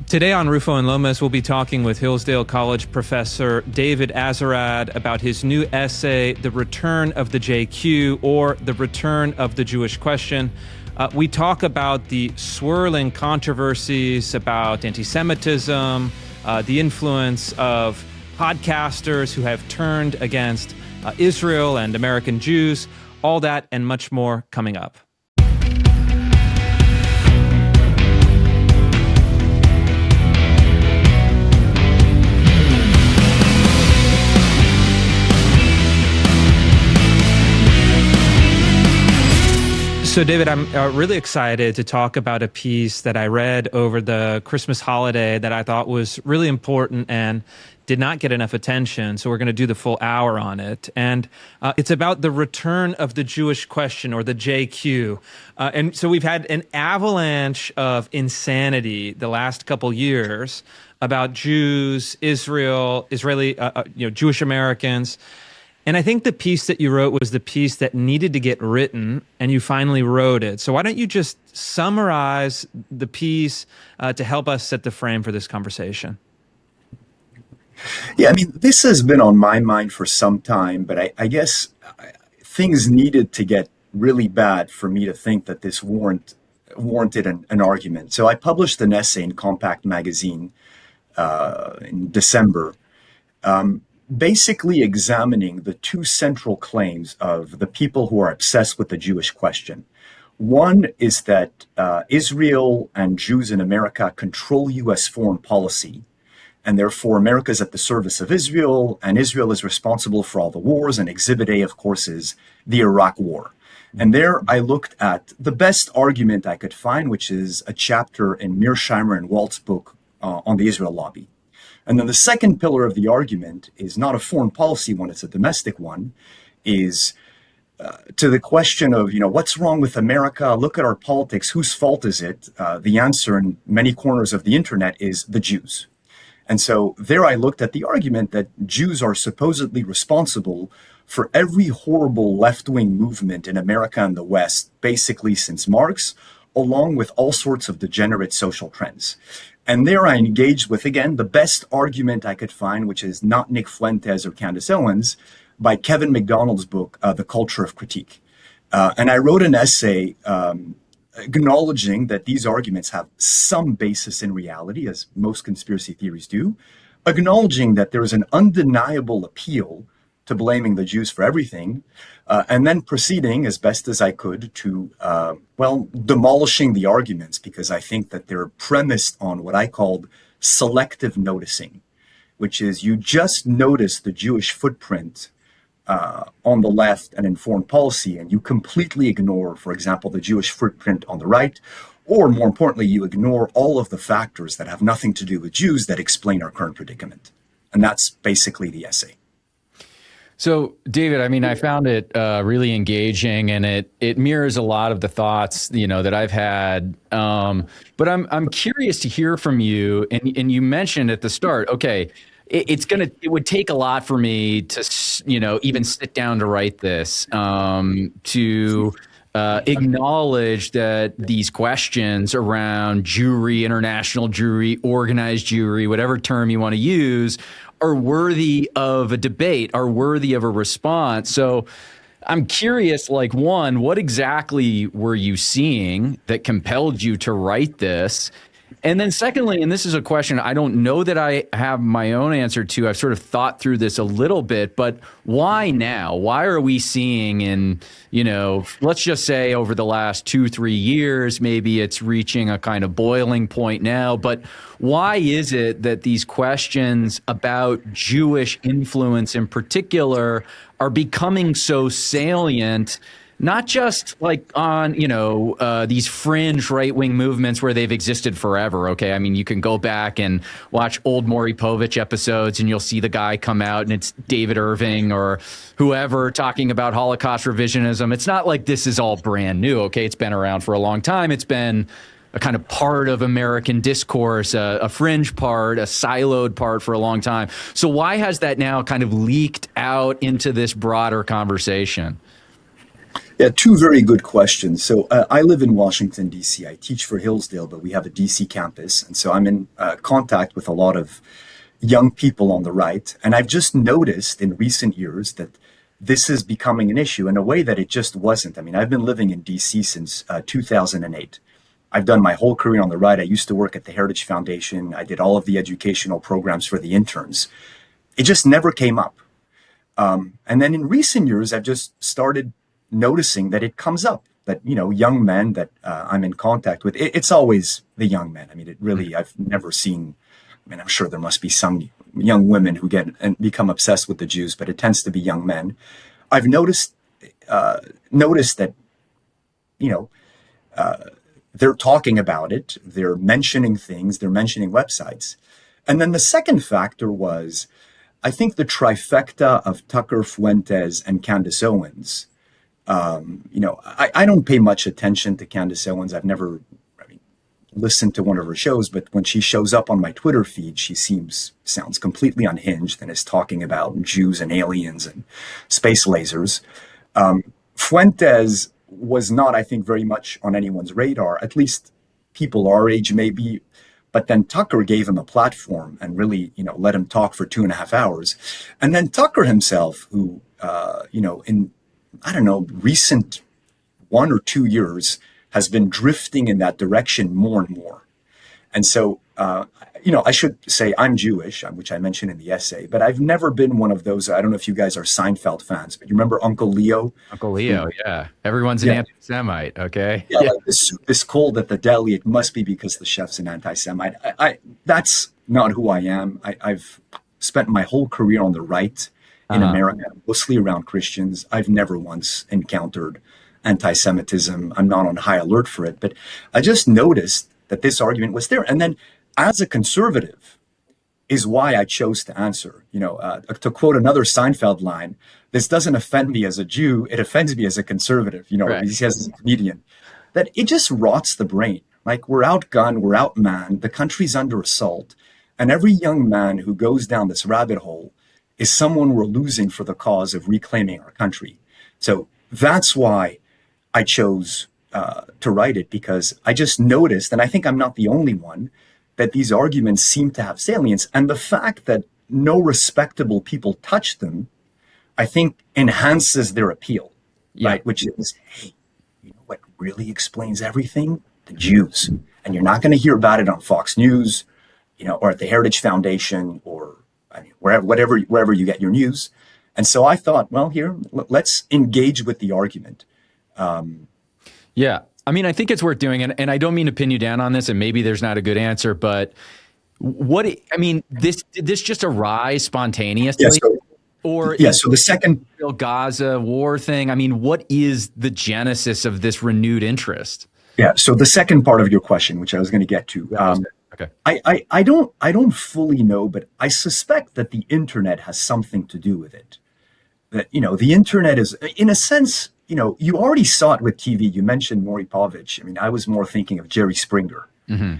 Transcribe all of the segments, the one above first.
Today on Rufo and Lomez, we'll be talking with Hillsdale College professor David Azerrad about his new essay, The Return of the JQ, or The Return of the Jewish Question. We talk about the swirling controversies about anti-Semitism, the influence of podcasters who have turned against Israel and American Jews, all that and much more coming up. So, David, I'm really excited to talk about a piece that I read over the Christmas holiday that I thought was really important and did not get enough attention. So we're going to do the full hour on it. And it's about the return of the Jewish question, or the JQ. And so we've had an avalanche of insanity the last couple years about Jews, Israeli, Jewish Americans. And I think the piece that you wrote was the piece that needed to get written, and you finally wrote it. So why don't you just summarize the piece to help us set the frame for this conversation? Yeah, I mean, this has been on my mind for some time, but I guess things needed to get really bad for me to think that this warranted an argument. So I published an essay in Compact magazine in December, basically examining the two central claims of the people who are obsessed with the Jewish question. One is that Israel and Jews in America control U.S. foreign policy, and therefore America is at the service of Israel, and Israel is responsible for all the wars, and Exhibit A, of course, is the Iraq War. And there I looked at the best argument I could find, which is a chapter in Mearsheimer and Walt's book on the Israel lobby. And then the second pillar of the argument is not a foreign policy one, it's a domestic one, is to the question of, what's wrong with America? Look at our politics. Whose fault is it? The answer in many corners of the internet is the Jews. And so there I looked at the argument that Jews are supposedly responsible for every horrible left-wing movement in America and the West, basically since Marx, along with all sorts of degenerate social trends. And there I engaged with, again, the best argument I could find, which is not Nick Fuentes or Candace Owens, by Kevin MacDonald's book, The Culture of Critique. And I wrote an essay acknowledging that these arguments have some basis in reality, as most conspiracy theories do, acknowledging that there is an undeniable appeal to blaming the Jews for everything, and then proceeding as best as I could to, demolishing the arguments, because I think that they're premised on what I called selective noticing, which is you just notice the Jewish footprint on the left and in foreign policy, and you completely ignore, for example, the Jewish footprint on the right, or more importantly, you ignore all of the factors that have nothing to do with Jews that explain our current predicament. And that's basically the essay. So, David, I mean, I found it really engaging, and it mirrors a lot of the thoughts, that I've had. But I'm curious to hear from you. And you mentioned at the start, okay, it would take a lot for me to, even sit down to write this, to acknowledge that these questions around Jewry, international Jewry, organized Jewry, whatever term you want to use, are worthy of a debate, are worthy of a response. So I'm curious, one, what exactly were you seeing that compelled you to write this? And then secondly, and this is a question I don't know that I have my own answer to, I've sort of thought through this a little bit, but why now? Why are we seeing in, let's just say over the last 2-3 years, maybe it's reaching a kind of boiling point now, but why is it that these questions about Jewish influence in particular are becoming so salient? Not just on, these fringe right-wing movements where they've existed forever, okay? I mean, you can go back and watch old Maury Povich episodes and you'll see the guy come out and it's David Irving or whoever talking about Holocaust revisionism. It's not like this is all brand new, okay? It's been around for a long time. It's been a kind of part of American discourse, a fringe part, a siloed part for a long time. So why has that now kind of leaked out into this broader conversation? Yeah, two very good questions. So I live in Washington, D.C. I teach for Hillsdale, but we have a D.C. campus. And so I'm in contact with a lot of young people on the right. And I've just noticed in recent years that this is becoming an issue in a way that it just wasn't. I mean, I've been living in D.C. since 2008. I've done my whole career on the right. I used to work at the Heritage Foundation. I did all of the educational programs for the interns. It just never came up. And then in recent years, I've just started noticing that it comes up, that, you know, young men that I'm in contact with, it's always the young men. I mean, it really, I've never seen, I mean, I'm sure there must be some young women who get and become obsessed with the Jews, but it tends to be young men. I've noticed that, you know, they're talking about it, they're mentioning things, they're mentioning websites. And then the second factor was, I think the trifecta of Tucker, Fuentes, and Candace Owens. You know, I don't pay much attention to Candace Owens. I've never listened to one of her shows, but when she shows up on my Twitter feed, she sounds completely unhinged and is talking about Jews and aliens and space lasers. Fuentes was not, I think, very much on anyone's radar, at least people our age maybe. But then Tucker gave him a platform and really, you know, let him talk for 2.5 hours. And then Tucker himself, who, you know, in, I don't know, recent 1 or 2 years has been drifting in that direction more and more. And so, you know, I should say I'm Jewish, which I mentioned in the essay, but I've never been one of those. I don't know if you guys are Seinfeld fans, but you remember Uncle Leo? Uncle Leo, yeah. Everyone's an anti-Semite, okay? Yeah, like the soup is cold at the deli. It must be because the chef's an anti-Semite. That's not who I am. I've spent my whole career on the right in America, mostly around Christians. I've never once encountered anti-Semitism. I'm not on high alert for it, but I just noticed that this argument was there. And then as a conservative is why I chose to answer. You know, to quote another Seinfeld line, this doesn't offend me as a Jew, it offends me as a conservative. You know, right. He says as a comedian, that it just rots the brain. Like, we're outgunned, we're outmanned, the country's under assault, and every young man who goes down this rabbit hole is someone we're losing for the cause of reclaiming our country. So that's why I chose to write it, because I just noticed, and I think I'm not the only one, that these arguments seem to have salience. And the fact that no respectable people touch them, I think enhances their appeal, right? Which is, hey, you know what really explains everything? The Jews. And you're not going to hear about it on Fox News, you know, or at the Heritage Foundation, or I mean, wherever you get your news. And so I thought, well, here, let's engage with the argument. Yeah. I mean, I think it's worth doing, and I don't mean to pin you down on this, and maybe there's not a good answer, but did this just arise spontaneously? Yeah, so the second Gaza war thing, I mean, what is the genesis of this renewed interest? Yeah, so the second part of your question, which I was going to get to, okay. I don't fully know, but I suspect that the internet has something to do with it. That, you know, the internet is, in a sense, you know, you already saw it with TV. You mentioned Maury Povich. I mean, I was more thinking of Jerry Springer. Mm-hmm.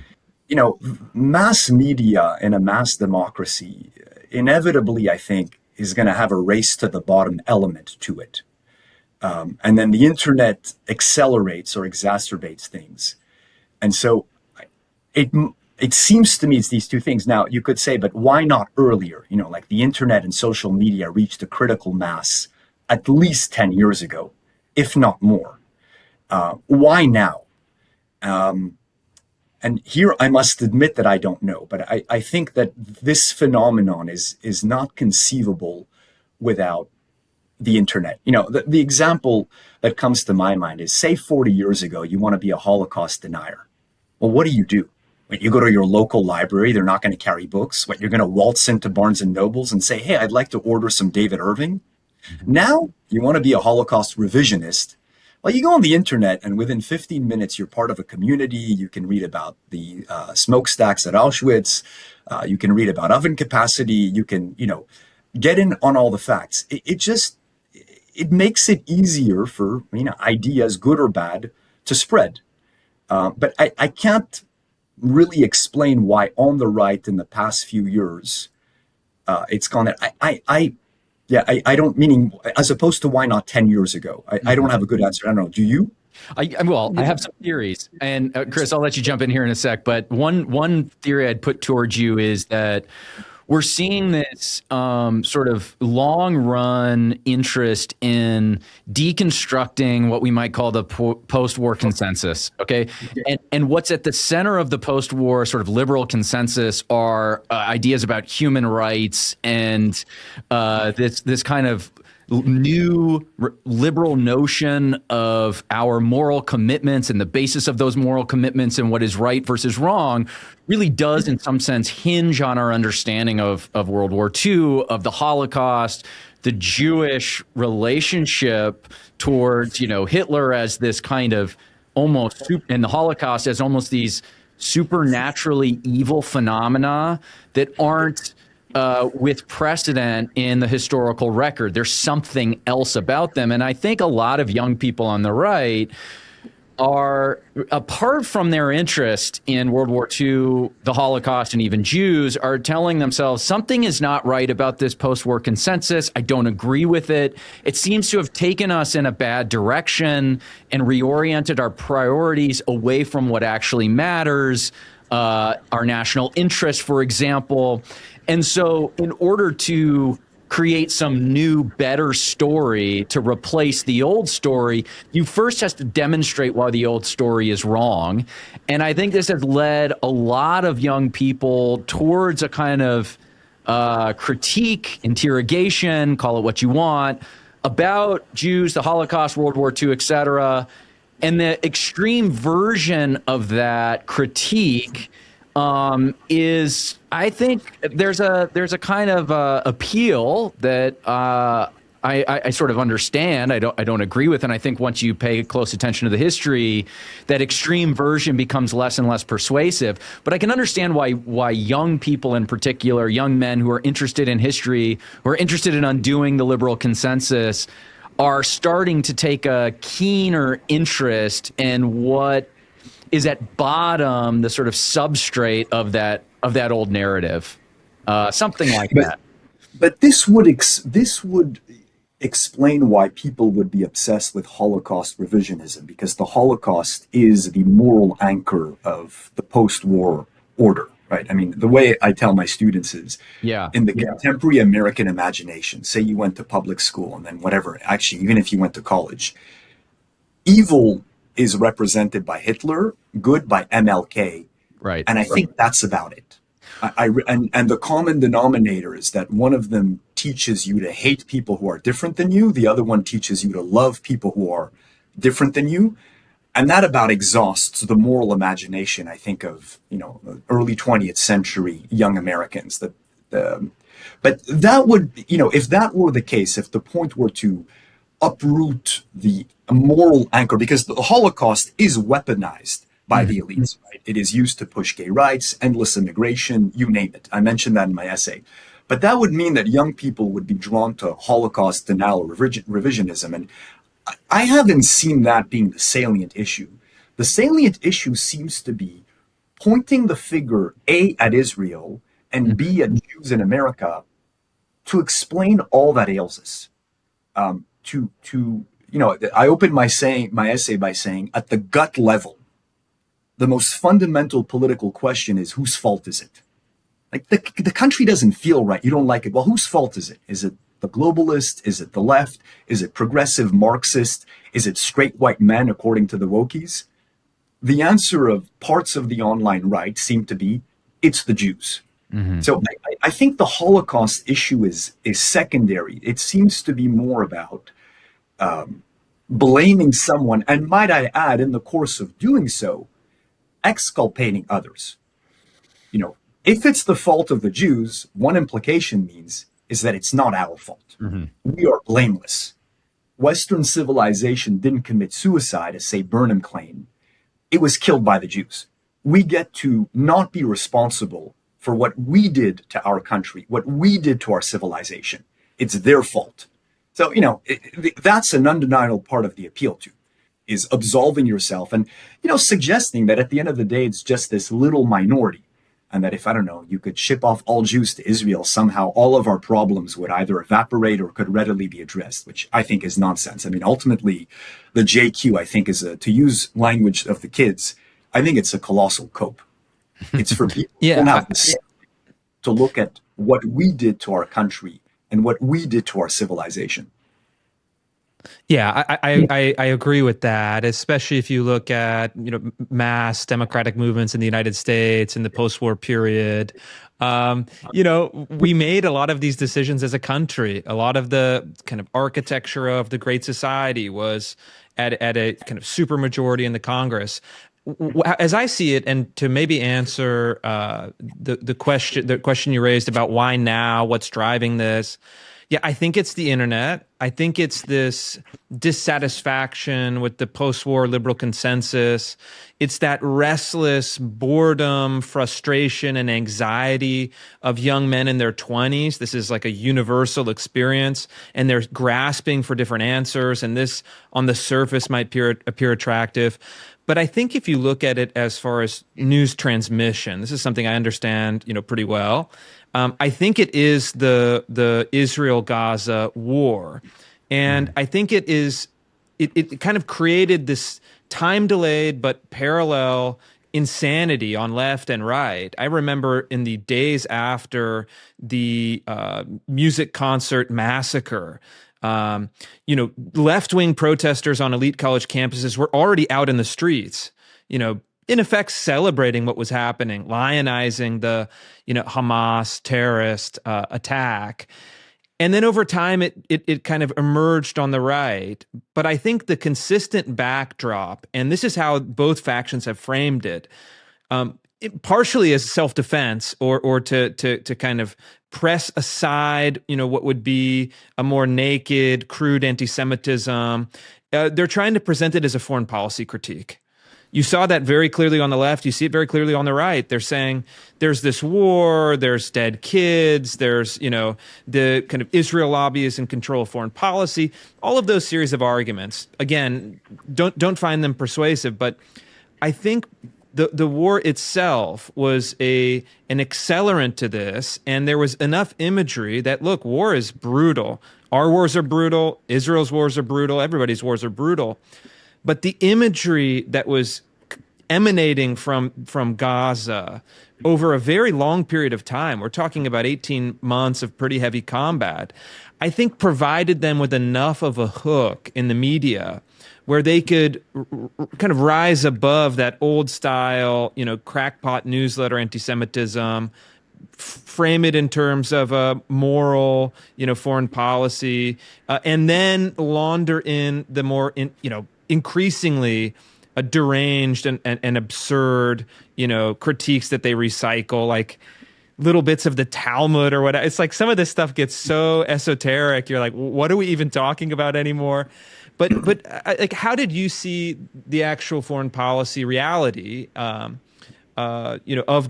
You know, mass media in a mass democracy inevitably, I think, is going to have a race to the bottom element to it. And then the internet accelerates or exacerbates things. And so it seems to me it's these two things. Now, you could say, but why not earlier? You know, like the internet and social media reached a critical mass at least 10 years ago, if not more. Why now? And here I must admit that I don't know, but I think that this phenomenon is not conceivable without the internet. You know, the example that comes to my mind is, say 40 years ago, you want to be a Holocaust denier. Well, what do? When you go to your local library, they're not going to carry books. What, you're going to waltz into Barnes and Nobles and say, hey, I'd like to order some David Irving. Mm-hmm. Now you want to be a Holocaust revisionist. Well, you go on the internet and within 15 minutes, you're part of a community. You can read about the smokestacks at Auschwitz. You can read about oven capacity. You can, you know, get in on all the facts. It makes it easier for, you know, ideas, good or bad, to spread. But I can't really explain why on the right in the past few years, it's gone there. Yeah, I don't, meaning as opposed to why not 10 years ago. I don't have a good answer. I don't know. Do you? I have some theories, and Chris, I'll let you jump in here in a sec. But one theory I'd put towards you is that we're seeing this sort of long run interest in deconstructing what we might call the post-war consensus. Okay. And what's at the center of the post-war sort of liberal consensus are ideas about human rights and this kind of new liberal notion of our moral commitments and the basis of those moral commitments and what is right versus wrong really does in some sense hinge on our understanding of World War II, of the Holocaust, the Jewish relationship towards, Hitler as this kind of almost, and the Holocaust as almost these supernaturally evil phenomena that aren't with precedent in the historical record. There's something else about them. And I think a lot of young people on the right are, apart from their interest in World War II, the Holocaust, and even Jews, are telling themselves something is not right about this post-war consensus. I don't agree with it. It seems to have taken us in a bad direction and reoriented our priorities away from what actually matters, our national interest, for example. And so in order to create some new, better story to replace the old story, you first have to demonstrate why the old story is wrong. And I think this has led a lot of young people towards a kind of critique, interrogation, call it what you want, about Jews, the Holocaust, World War II, et cetera. And the extreme version of that critique is, I think there's a kind of appeal that I sort of understand. I don't agree with, and I think once you pay close attention to the history, that extreme version becomes less and less persuasive. But I can understand why young people in particular, young men who are interested in history, who are interested in undoing the liberal consensus, are starting to take a keener interest in what is at bottom, the sort of substrate of that old narrative, something like that. But this would explain why people would be obsessed with Holocaust revisionism, because the Holocaust is the moral anchor of the post-war order, right? I mean, the way I tell my students is, in the contemporary American imagination, say you went to public school and then whatever, actually, even if you went to college, evil is represented by Hitler, good by MLK. Right. And I think that's about it. And the common denominator is that one of them teaches you to hate people who are different than you. The other one teaches you to love people who are different than you. And that about exhausts the moral imagination, I think, of, early 20th century young Americans. But that would, if that were the case, if the point were to uproot the moral anchor, because the Holocaust is weaponized by the elites, right? It is used to push gay rights, endless immigration, you name it. I mentioned that in my essay. But that would mean that young people would be drawn to Holocaust denial or revisionism. And I haven't seen that being the salient issue. The salient issue seems to be pointing the finger, A, at Israel, and B, at Jews in America, to explain all that ails us. I opened my essay by saying, at the gut level, the most fundamental political question is, whose fault is it? Like, the country doesn't feel right. You don't like it. Well, whose fault is it? Is it the globalist? Is it the left? Is it progressive Marxist? Is it straight white men, according to the wokies? The answer of parts of the online right seem to be, it's the Jews. Mm-hmm. So I think the Holocaust issue is secondary. It seems to be more about blaming someone, and might I add, in the course of doing so, exculpating others. If it's the fault of the Jews, one implication is that it's not our fault. Mm-hmm. We are blameless. Western civilization didn't commit suicide, as, say, Burnham claimed. It was killed by the Jews. We get to not be responsible for what we did to our country, what we did to our civilization. It's their fault. So, that's an undeniable part of the appeal to, is absolving yourself and, suggesting that at the end of the day, it's just this little minority. and that if, I don't know, you could ship off all Jews to Israel, somehow all of our problems would either evaporate or could readily be addressed, which I think is nonsense. I mean, ultimately, the JQ, I think, is to use language of the kids, I think it's a colossal cope. It's for people who don't have the to look at what we did to our country and what we did to our civilization. Yeah, I agree with that, especially if you look at, mass democratic movements in the United States in the post-war period. We made a lot of these decisions as a country. A lot of the kind of architecture of the Great Society was at a kind of supermajority in the Congress. As I see it, and to maybe answer the question you raised about why now, what's driving this. Yeah, I think it's the internet. I think it's this dissatisfaction with the post-war liberal consensus. It's that restless boredom, frustration, and anxiety of young men in their 20s. This is like a universal experience, and they're grasping for different answers, and this on the surface might appear attractive. But I think if you look at it as far as news transmission, this is something I understand, pretty well. I think it is the Israel-Gaza war, and I think it kind of created this time-delayed but parallel insanity on left and right. I remember in the days after the music concert massacre, left-wing protesters on elite college campuses were already out in the streets, in effect celebrating what was happening, lionizing the, Hamas terrorist attack. And then over time, it kind of emerged on the right. But I think the consistent backdrop, and this is how both factions have framed it, partially as self-defense or to kind of press aside, what would be a more naked, crude anti-Semitism. They're trying to present it as a foreign policy critique. You saw that very clearly on the left. You see it very clearly on the right. They're saying there's this war, there's dead kids, there's, the kind of Israel lobby is in control of foreign policy. All of those series of arguments, again, don't find them persuasive, but I think the war itself was an accelerant to this, and there was enough imagery that, look, war is brutal. Our wars are brutal. Israel's wars are brutal. Everybody's wars are brutal. But the imagery that was emanating from Gaza over a very long period of time, we're talking about 18 months of pretty heavy combat, I think provided them with enough of a hook in the media where they could kind of rise above that old style, crackpot newsletter anti-Semitism, frame it in terms of a moral, foreign policy, and then launder in the more, increasingly deranged and absurd, critiques that they recycle, like little bits of the Talmud or whatever. It's like some of this stuff gets so esoteric. You're like, what are we even talking about anymore? But like, how did you see the actual foreign policy reality, of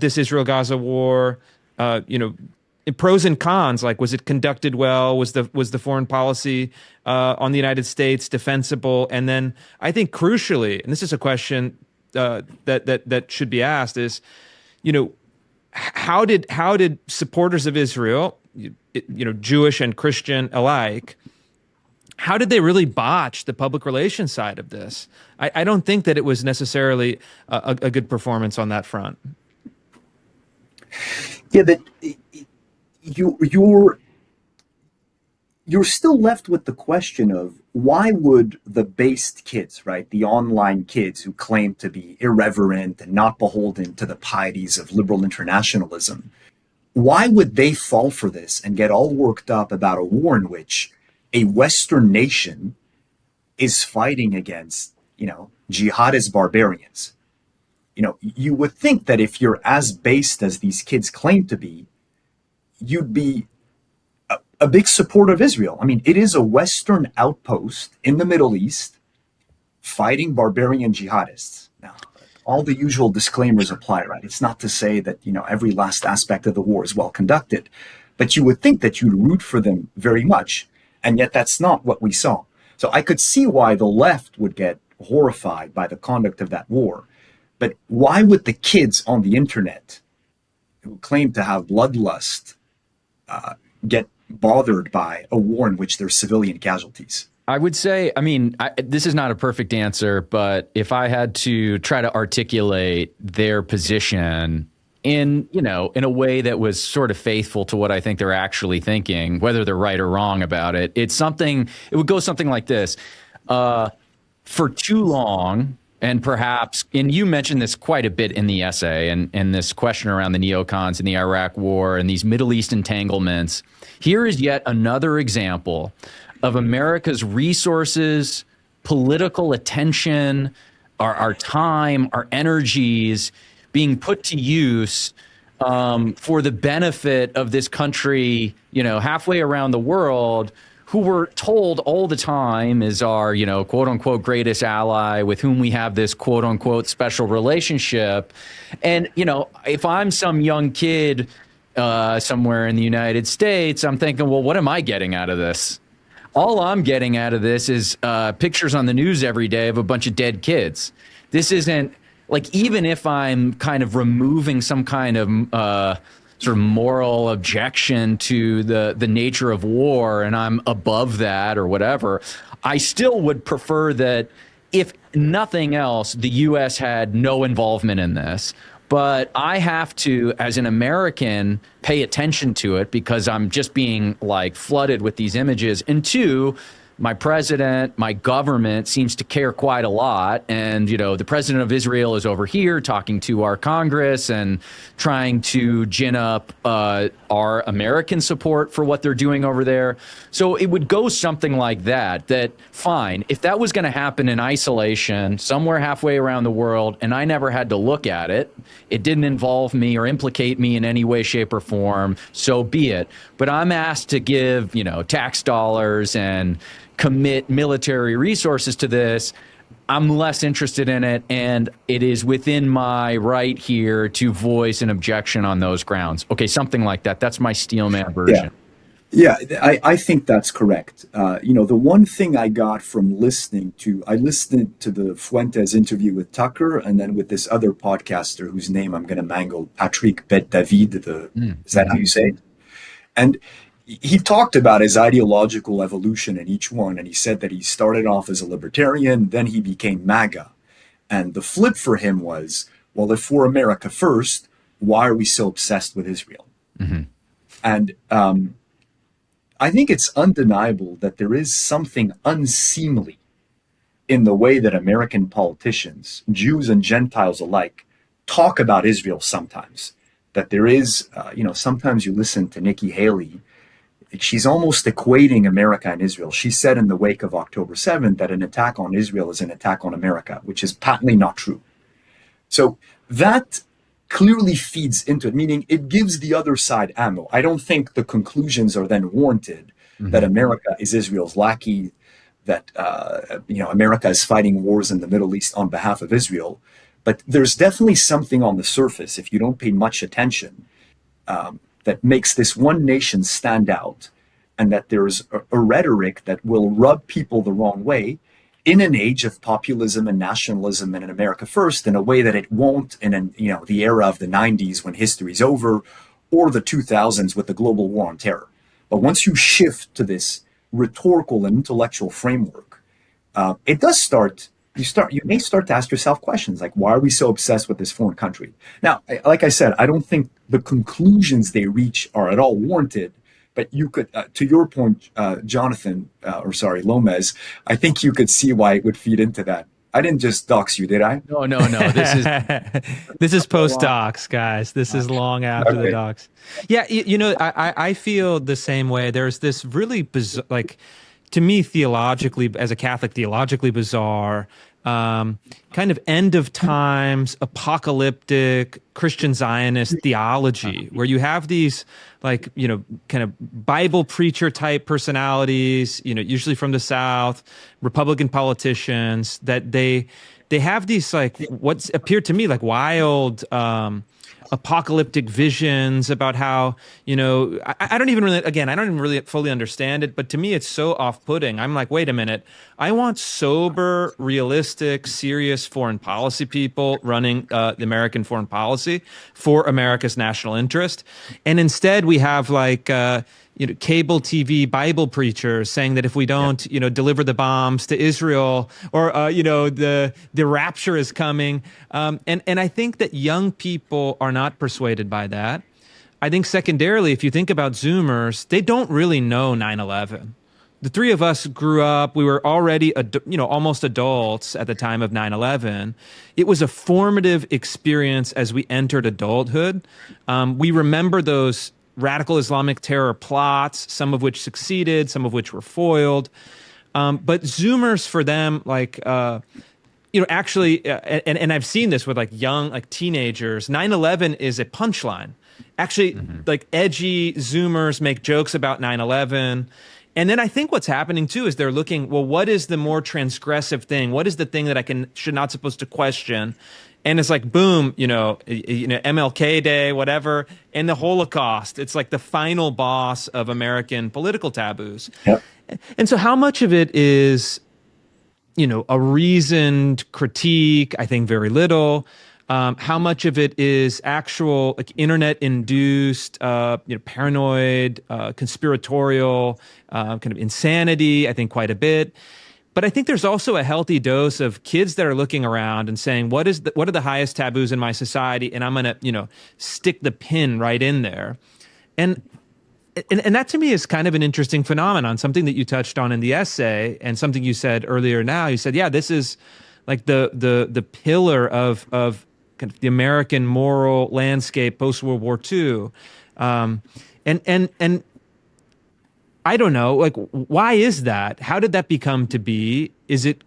this Israel-Gaza war? Pros and cons, like, was it conducted well? Was the foreign policy on the United States defensible? And then I think crucially, and this is a question that should be asked, is, how did supporters of Israel, Jewish and Christian alike, how did they really botch the public relations side of this? I don't think that it was necessarily a good performance on that front. Yeah, that you're still left with the question of why would the based kids, right, the online kids who claim to be irreverent and not beholden to the pieties of liberal internationalism, why would they fall for this and get all worked up about a war in which a Western nation is fighting against, jihadist barbarians? You would think that if you're as based as these kids claim to be, you'd be a big supporter of Israel. I mean, it is a Western outpost in the Middle East fighting barbarian jihadists. Now, all the usual disclaimers apply, right? It's not to say that, every last aspect of the war is well conducted, but you would think that you'd root for them very much. And yet that's not what we saw. So I could see why the left would get horrified by the conduct of that war. But why would the kids on the internet who claim to have bloodlust get bothered by a war in which there's civilian casualties? I would say, I mean, this is not a perfect answer, but if I had to try to articulate their position in a way that was sort of faithful to what I think they're actually thinking, whether they're right or wrong about it, it would go something like this. For too long, and perhaps, and you mentioned this quite a bit in the essay, and this question around the neocons and the Iraq War and these Middle East entanglements, here is yet another example of America's resources, political attention, our time, our energies being put to use for the benefit of this country, halfway around the world, who we're told all the time is our, quote unquote, greatest ally with whom we have this quote unquote special relationship. And, if I'm some young kid somewhere in the United States, I'm thinking, well, what am I getting out of this? All I'm getting out of this is pictures on the news every day of a bunch of dead kids. This isn't like, even if I'm kind of removing some kind of sort of moral objection to the nature of war and I'm above that or whatever, I still would prefer that, if nothing else, the U.S. had no involvement in this. But I have to, as an American, pay attention to it because I'm just being like flooded with these images. And two, my president, my government seems to care quite a lot. And, the president of Israel is over here talking to our Congress and trying to gin up our American support for what they're doing over there. So it would go something like that fine, if that was going to happen in isolation somewhere halfway around the world and I never had to look at it, it didn't involve me or implicate me in any way, shape, or form, so be it. But I'm asked to give, tax dollars and commit military resources to this. I'm less interested in it, and it is within my right here to voice an objection on those grounds. Okay, something like that. That's my Steelman version. Yeah, I think that's correct. The one thing I got from listening to the Fuentes interview with Tucker, and then with this other podcaster whose name I'm going to mangle, Patrick Bet-David, is that how you say it? And he talked about his ideological evolution in each one, and he said that he started off as a libertarian, then he became MAGA. And the flip for him was, well, if we're America first, why are we so obsessed with Israel? Mm-hmm. And I think it's undeniable that there is something unseemly in the way that American politicians, Jews and Gentiles alike, talk about Israel sometimes. That there is, sometimes you listen to Nikki Haley, she's almost equating America and Israel. She said in the wake of October 7th that an attack on Israel is an attack on America, which is patently not true. So that clearly feeds into it, meaning it gives the other side ammo. I don't think the conclusions are then warranted that America is Israel's lackey, that America is fighting wars in the Middle East on behalf of Israel. But there's definitely something on the surface, if you don't pay much attention, that makes this one nation stand out, and that there's a rhetoric that will rub people the wrong way in an age of populism and nationalism and in America first, in a way that it won't in the era of the 90s when history's over, or the 2000s with the global war on terror. But once you shift to this rhetorical and intellectual framework, it does start. You may start to ask yourself questions like, why are we so obsessed with this foreign country? Now, like I said, I don't think the conclusions they reach are at all warranted. But you could, to your point, Lomez, I think you could see why it would feed into that. I didn't just dox you, did I? No. This is post docs, guys. This is long after the docs. Yeah, I feel the same way. There's this really bizarre, to me, theologically, as a Catholic, theologically bizarre, kind of end of times, apocalyptic Christian Zionist theology, where you have these kind of Bible preacher type personalities, usually from the South, Republican politicians, that they have these what's appeared to me like wild apocalyptic visions about how, I don't even really, again, I don't even really fully understand it, but to me, it's so off-putting. I'm like, wait a minute. I want sober, realistic, serious foreign policy people running the American foreign policy for America's national interest. And instead, we have like, cable TV Bible preachers saying that if we don't, deliver the bombs to Israel, or the rapture is coming, and I think that young people are not persuaded by that. I think secondarily, if you think about Zoomers, they don't really know 9/11. The three of us grew up. We were already, almost adults at the time of 9/11. It was a formative experience as we entered adulthood. We remember those radical Islamic terror plots, some of which succeeded, some of which were foiled. But Zoomers, for them, like, actually, and I've seen this with like young, like teenagers, 9/11 is a punchline. Actually, like edgy Zoomers make jokes about 9/11. And then I think what's happening too is they're looking, well, what is the more transgressive thing? What is the thing that should not supposed to question? And it's like, boom, MLK Day, whatever, and the Holocaust. It's like the final boss of American political taboos. Yep. And so how much of it is, a reasoned critique? I think very little. How much of it is actual, like, internet-induced, paranoid, conspiratorial, kind of insanity? I think quite a bit. But I think there's also a healthy dose of kids that are looking around and saying, what are the highest taboos in my society? And I'm going to, stick the pin right in there. And that to me is kind of an interesting phenomenon, something that you touched on in the essay and something you said earlier now. You said, yeah, this is like the pillar of kind of the American moral landscape post-World War II. And I don't know, like, why is that? How did that become to be? Is it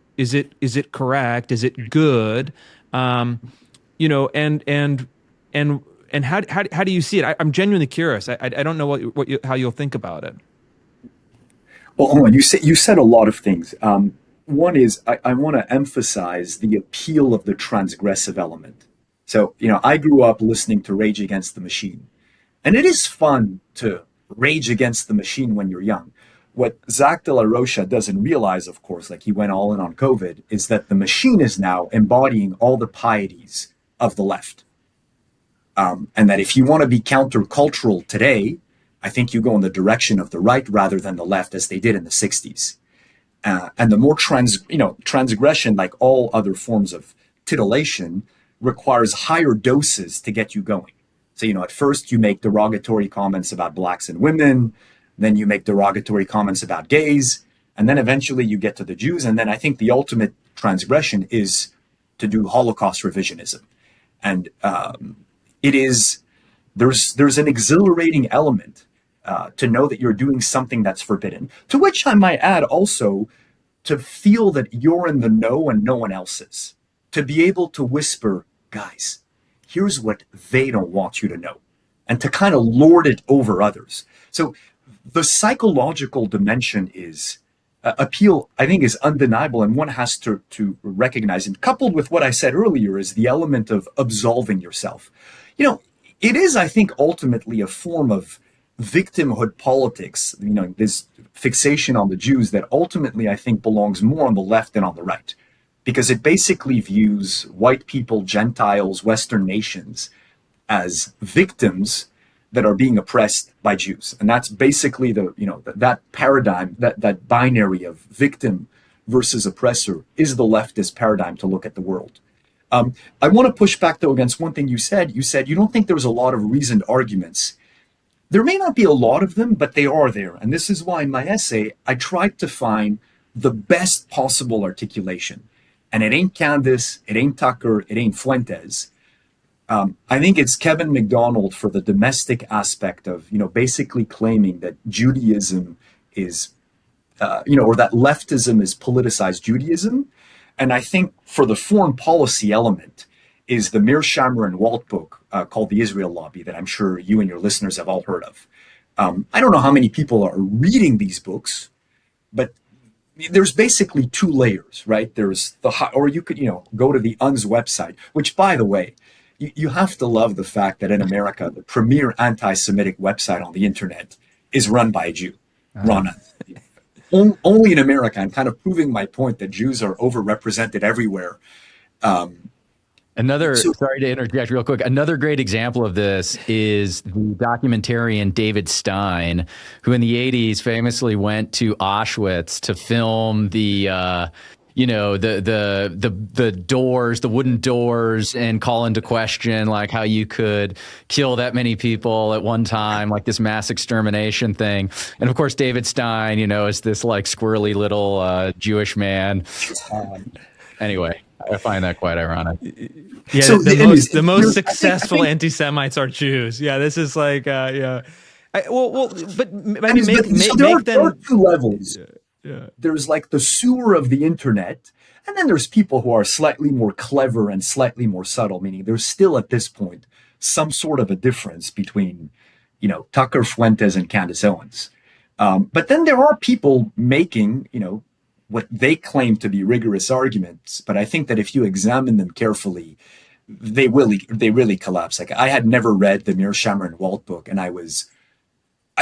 correct? Is it good? And how do you see it? I'm genuinely curious. I don't know how you'll think about it. Well, Owen, you said a lot of things. One is I want to emphasize the appeal of the transgressive element. So, I grew up listening to Rage Against the Machine, and it is fun to rage against the machine when you're young. What Zach de la Rocha doesn't realize, of course, like he went all in on COVID, is that the machine is now embodying all the pieties of the left. And that if you want to be countercultural today, I think you go in the direction of the right rather than the left, as they did in the 60s. And the more transgression, like all other forms of titillation, requires higher doses to get you going. So, at first you make derogatory comments about blacks and women, then you make derogatory comments about gays, and then eventually you get to the Jews. And then I think the ultimate transgression is to do Holocaust revisionism. And there's an exhilarating element to know that you're doing something that's forbidden, to which I might add also to feel that you're in the know and no one else is, to be able to whisper, guys, here's what they don't want you to know, and to kind of lord it over others. So the psychological dimension is appeal, I think, is undeniable, and one has to recognize it. Coupled with what I said earlier is the element of absolving yourself. It is, I think, ultimately a form of victimhood politics, this fixation on the Jews that ultimately I think belongs more on the left than on the right. Because it basically views white people, Gentiles, Western nations as victims that are being oppressed by Jews. And that's basically that paradigm, that binary of victim versus oppressor is the leftist paradigm to look at the world. I want to push back, though, against one thing you said. You said you don't think there's a lot of reasoned arguments. There may not be a lot of them, but they are there. And this is why in my essay, I tried to find the best possible articulation. And it ain't Candace, it ain't Tucker, it ain't Fuentes. I think it's Kevin McDonald for the domestic aspect of, basically claiming that Judaism is, or that leftism is politicized Judaism. And I think for the foreign policy element is the Mearsheimer and Walt book called The Israel Lobby that I'm sure you and your listeners have all heard of. I don't know how many people are reading these books, but there's basically two layers, right? There's or you could, go to the UN's website, which, by the way, you have to love the fact that in America, the premier anti-Semitic website on the internet is run by a Jew, Rana. Only in America, I'm kind of proving my point that Jews are overrepresented everywhere. Sorry to interject real quick. Another great example of this is the documentarian David Stein, who in the 80s famously went to Auschwitz to film the doors, the wooden doors, and call into question like how you could kill that many people at one time, like this mass extermination thing. And of course, David Stein, is this like squirrely little Jewish man. Anyway, I find that quite ironic. Yeah, so the most successful anti-Semites are Jews. Yeah, this is like, yeah. There are two levels. Yeah. There's like the sewer of the internet, and then there's people who are slightly more clever and slightly more subtle, meaning there's still at this point some sort of a difference between, Tucker, Fuentes, and Candace Owens. But then there are people making, what they claim to be rigorous arguments, but I think that if you examine them carefully, they really collapse. Like, I had never read the Mearsheimer and Walt book, and I was,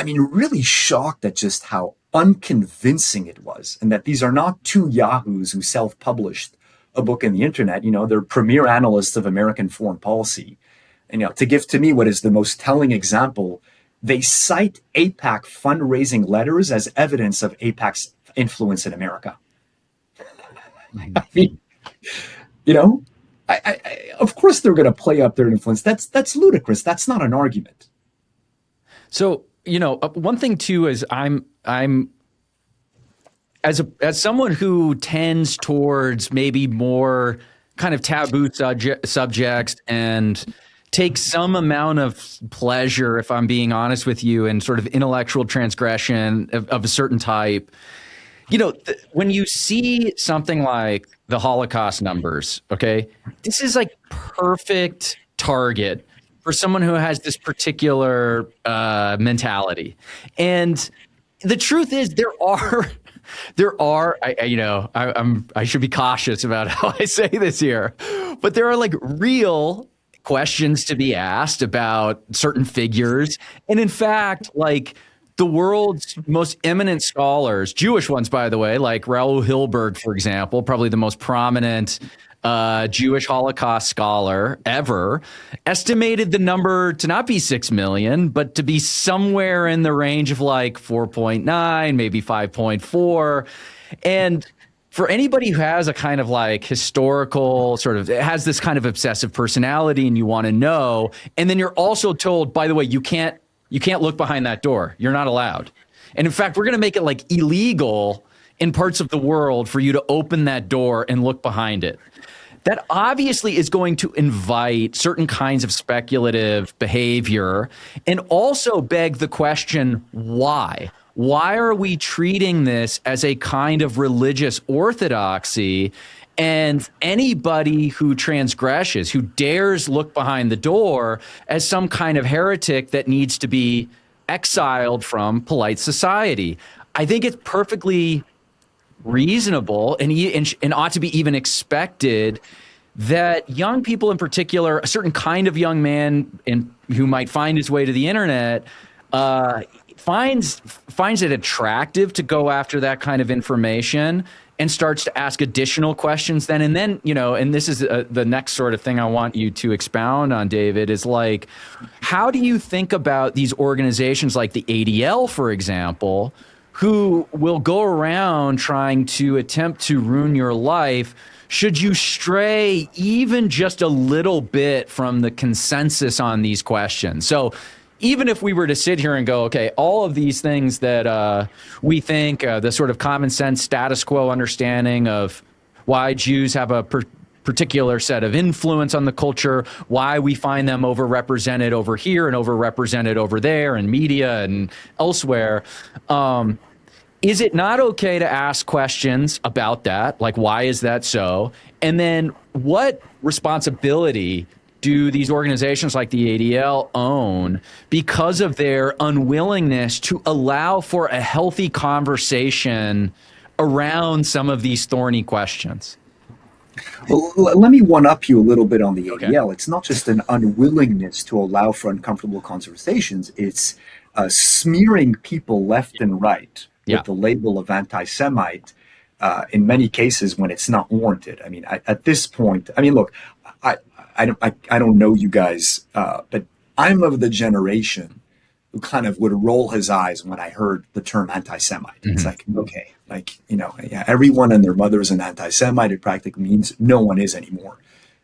really shocked at just how unconvincing it was, and that these are not two yahoos who self-published a book in the internet. They're premier analysts of American foreign policy. And, to give to me what is the most telling example, they cite AIPAC fundraising letters as evidence of AIPAC's influence in America. Of course they're going to play up their influence. That's ludicrous. That's not an argument. So, one thing too is I'm as someone who tends towards maybe more kind of taboo subjects and takes some amount of pleasure, if I'm being honest with you, in sort of intellectual transgression of a certain type. When you see something like the Holocaust numbers, okay, this is like perfect target for someone who has this particular mentality. And the truth is I should be cautious about how I say this here, but there are like real questions to be asked about certain figures. And in fact, like, the world's most eminent scholars, Jewish ones, by the way, like Raoul Hilberg, for example, probably the most prominent Jewish Holocaust scholar ever, estimated the number to not be 6 million, but to be somewhere in the range of like 4.9, maybe 5.4. And for anybody who has a kind of like historical has this kind of obsessive personality and you want to know, and then you're also told, by the way, you can't look behind that door. You're not allowed. And in fact, we're going to make it like illegal in parts of the world for you to open that door and look behind it. That obviously is going to invite certain kinds of speculative behavior and also beg the question, why? Why are we treating this as a kind of religious orthodoxy? And anybody who transgresses, who dares look behind the door, as some kind of heretic that needs to be exiled from polite society. I think it's perfectly reasonable and ought to be even expected that young people in particular, a certain kind of young man who might find his way to the internet, finds it attractive to go after that kind of information and starts to ask additional questions then. And then, and this is the next sort of thing I want you to expound on, David, is like, how do you think about these organizations like the ADL, for example, who will go around trying to attempt to ruin your life should you stray even just a little bit from the consensus on these questions? So even if we were to sit here and go, okay, all of these things that we think, the sort of common sense status quo understanding of why Jews have a particular set of influence on the culture, why we find them overrepresented over here and overrepresented over there in media and elsewhere, is it not okay to ask questions about that? Like, why is that so? And then what responsibility do these organizations like the ADL own because of their unwillingness to allow for a healthy conversation around some of these thorny questions? Well, let me one up you a little bit on the Okay. ADL. It's not just an unwillingness to allow for uncomfortable conversations, it's smearing people left and right Yeah. with the label of anti Semite in many cases when it's not warranted. I mean, at this point, I mean, look, I, I don't know you guys, but I'm of the generation who kind of would roll his eyes when I heard the term anti-Semite. It's like, okay, like, yeah, everyone and their mother is an anti-Semite. It practically means no one is anymore.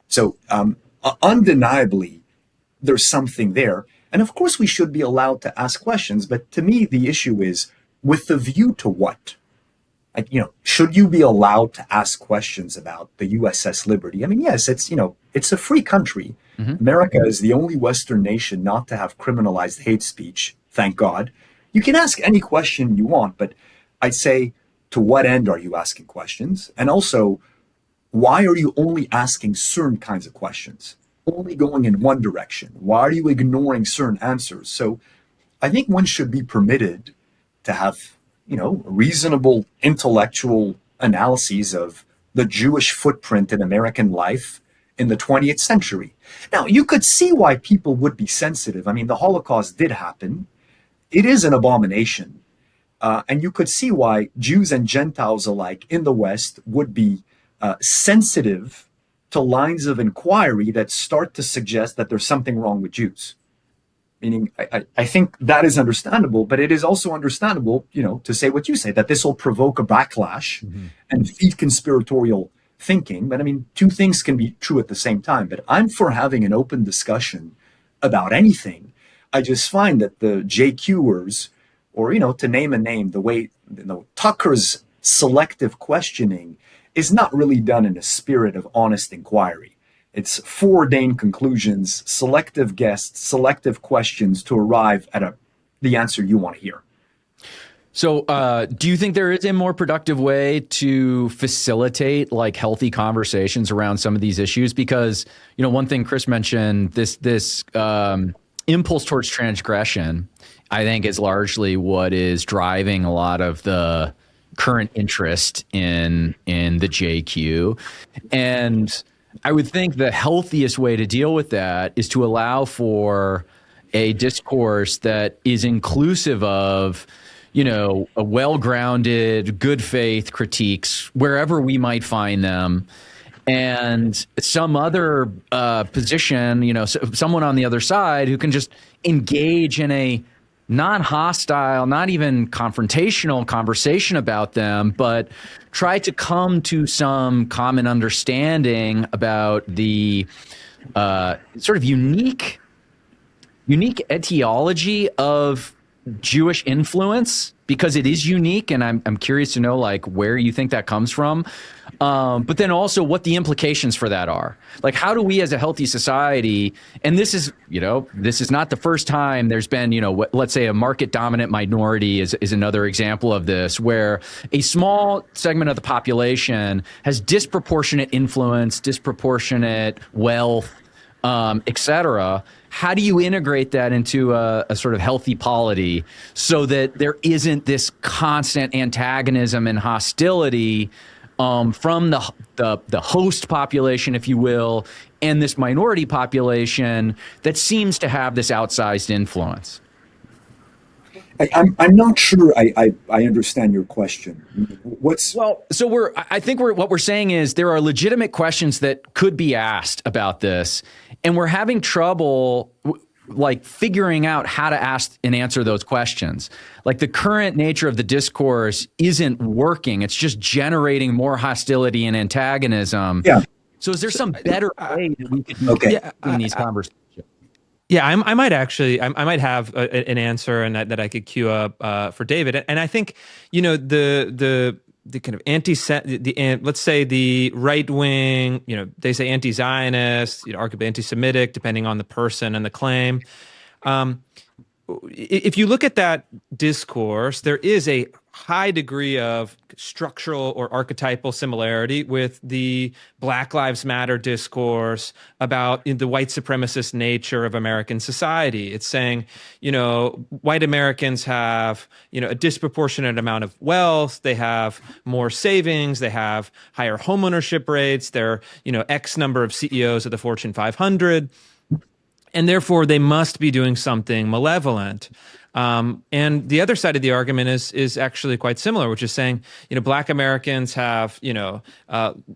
So undeniably, there's something there. And of course, we should be allowed to ask questions. But to me, the issue is with the view to what? Like, should you be allowed to ask questions about the USS Liberty? I mean, yes, it's a free country. America is the only Western nation not to have criminalized hate speech. Thank God. You can ask any question you want, but I'd say, to what end are you asking questions? And also, why are you only asking certain kinds of questions? Only going in one direction? Why are you ignoring certain answers? So I think one should be permitted to have, reasonable intellectual analyses of the Jewish footprint in American life in the 20th century. Now, you could see why people would be sensitive. I mean, the Holocaust did happen. It is an abomination. And you could see why Jews and Gentiles alike in the West would be sensitive to lines of inquiry that start to suggest that there's something wrong with Jews. Meaning, I think that is understandable, but it is also understandable, to say what you say, that this will provoke a backlash and feed conspiratorial thinking. But I mean, two things can be true at the same time. But I'm for having an open discussion about anything. I just find that the JQers, or, to name a name, the way, Tucker's selective questioning is not really done in a spirit of honest inquiry. It's foreordained conclusions, selective guesses, selective questions to arrive at the answer you want to hear. So do you think there is a more productive way to facilitate like healthy conversations around some of these issues? Because, one thing Chris mentioned, this impulse towards transgression, I think is largely what is driving a lot of the current interest in the JQ. And I would think the healthiest way to deal with that is to allow for a discourse that is inclusive of, a well-grounded, good faith critiques wherever we might find them, and some other position, someone on the other side who can just engage in a non-hostile, not even confrontational conversation about them, but try to come to some common understanding about the sort of unique etiology of Jewish influence, because it is unique, and I'm curious to know like where you think that comes from, but then also what the implications for that are. Like, how do we as a healthy society, and this is not the first time there's been, let's say a market dominant minority is another example of this, where a small segment of the population has disproportionate influence, disproportionate wealth, etc. How do you integrate that into a sort of healthy polity so that there isn't this constant antagonism and hostility from the host population, if you will, and this minority population that seems to have this outsized influence? I'm not sure I understand your question. I think what we're saying is there are legitimate questions that could be asked about this, and we're having trouble like figuring out how to ask and answer those questions. Like, the current nature of the discourse isn't working. It's just generating more hostility and antagonism. Yeah. So is there some better way that we could be in these conversations? Yeah, I might actually, I might have an answer and that I could queue up for David. And I think, the kind of let's say the right wing, they say anti-Zionist, arguably anti-Semitic, depending on the person and the claim. If you look at that discourse, there is a high degree of structural or archetypal similarity with the Black Lives Matter discourse about the white supremacist nature of American society. It's saying, white Americans have, a disproportionate amount of wealth. They have more savings. They have higher homeownership rates. They're, X number of CEOs of the Fortune 500. And therefore, they must be doing something malevolent. And the other side of the argument is actually quite similar, which is saying, Black Americans have,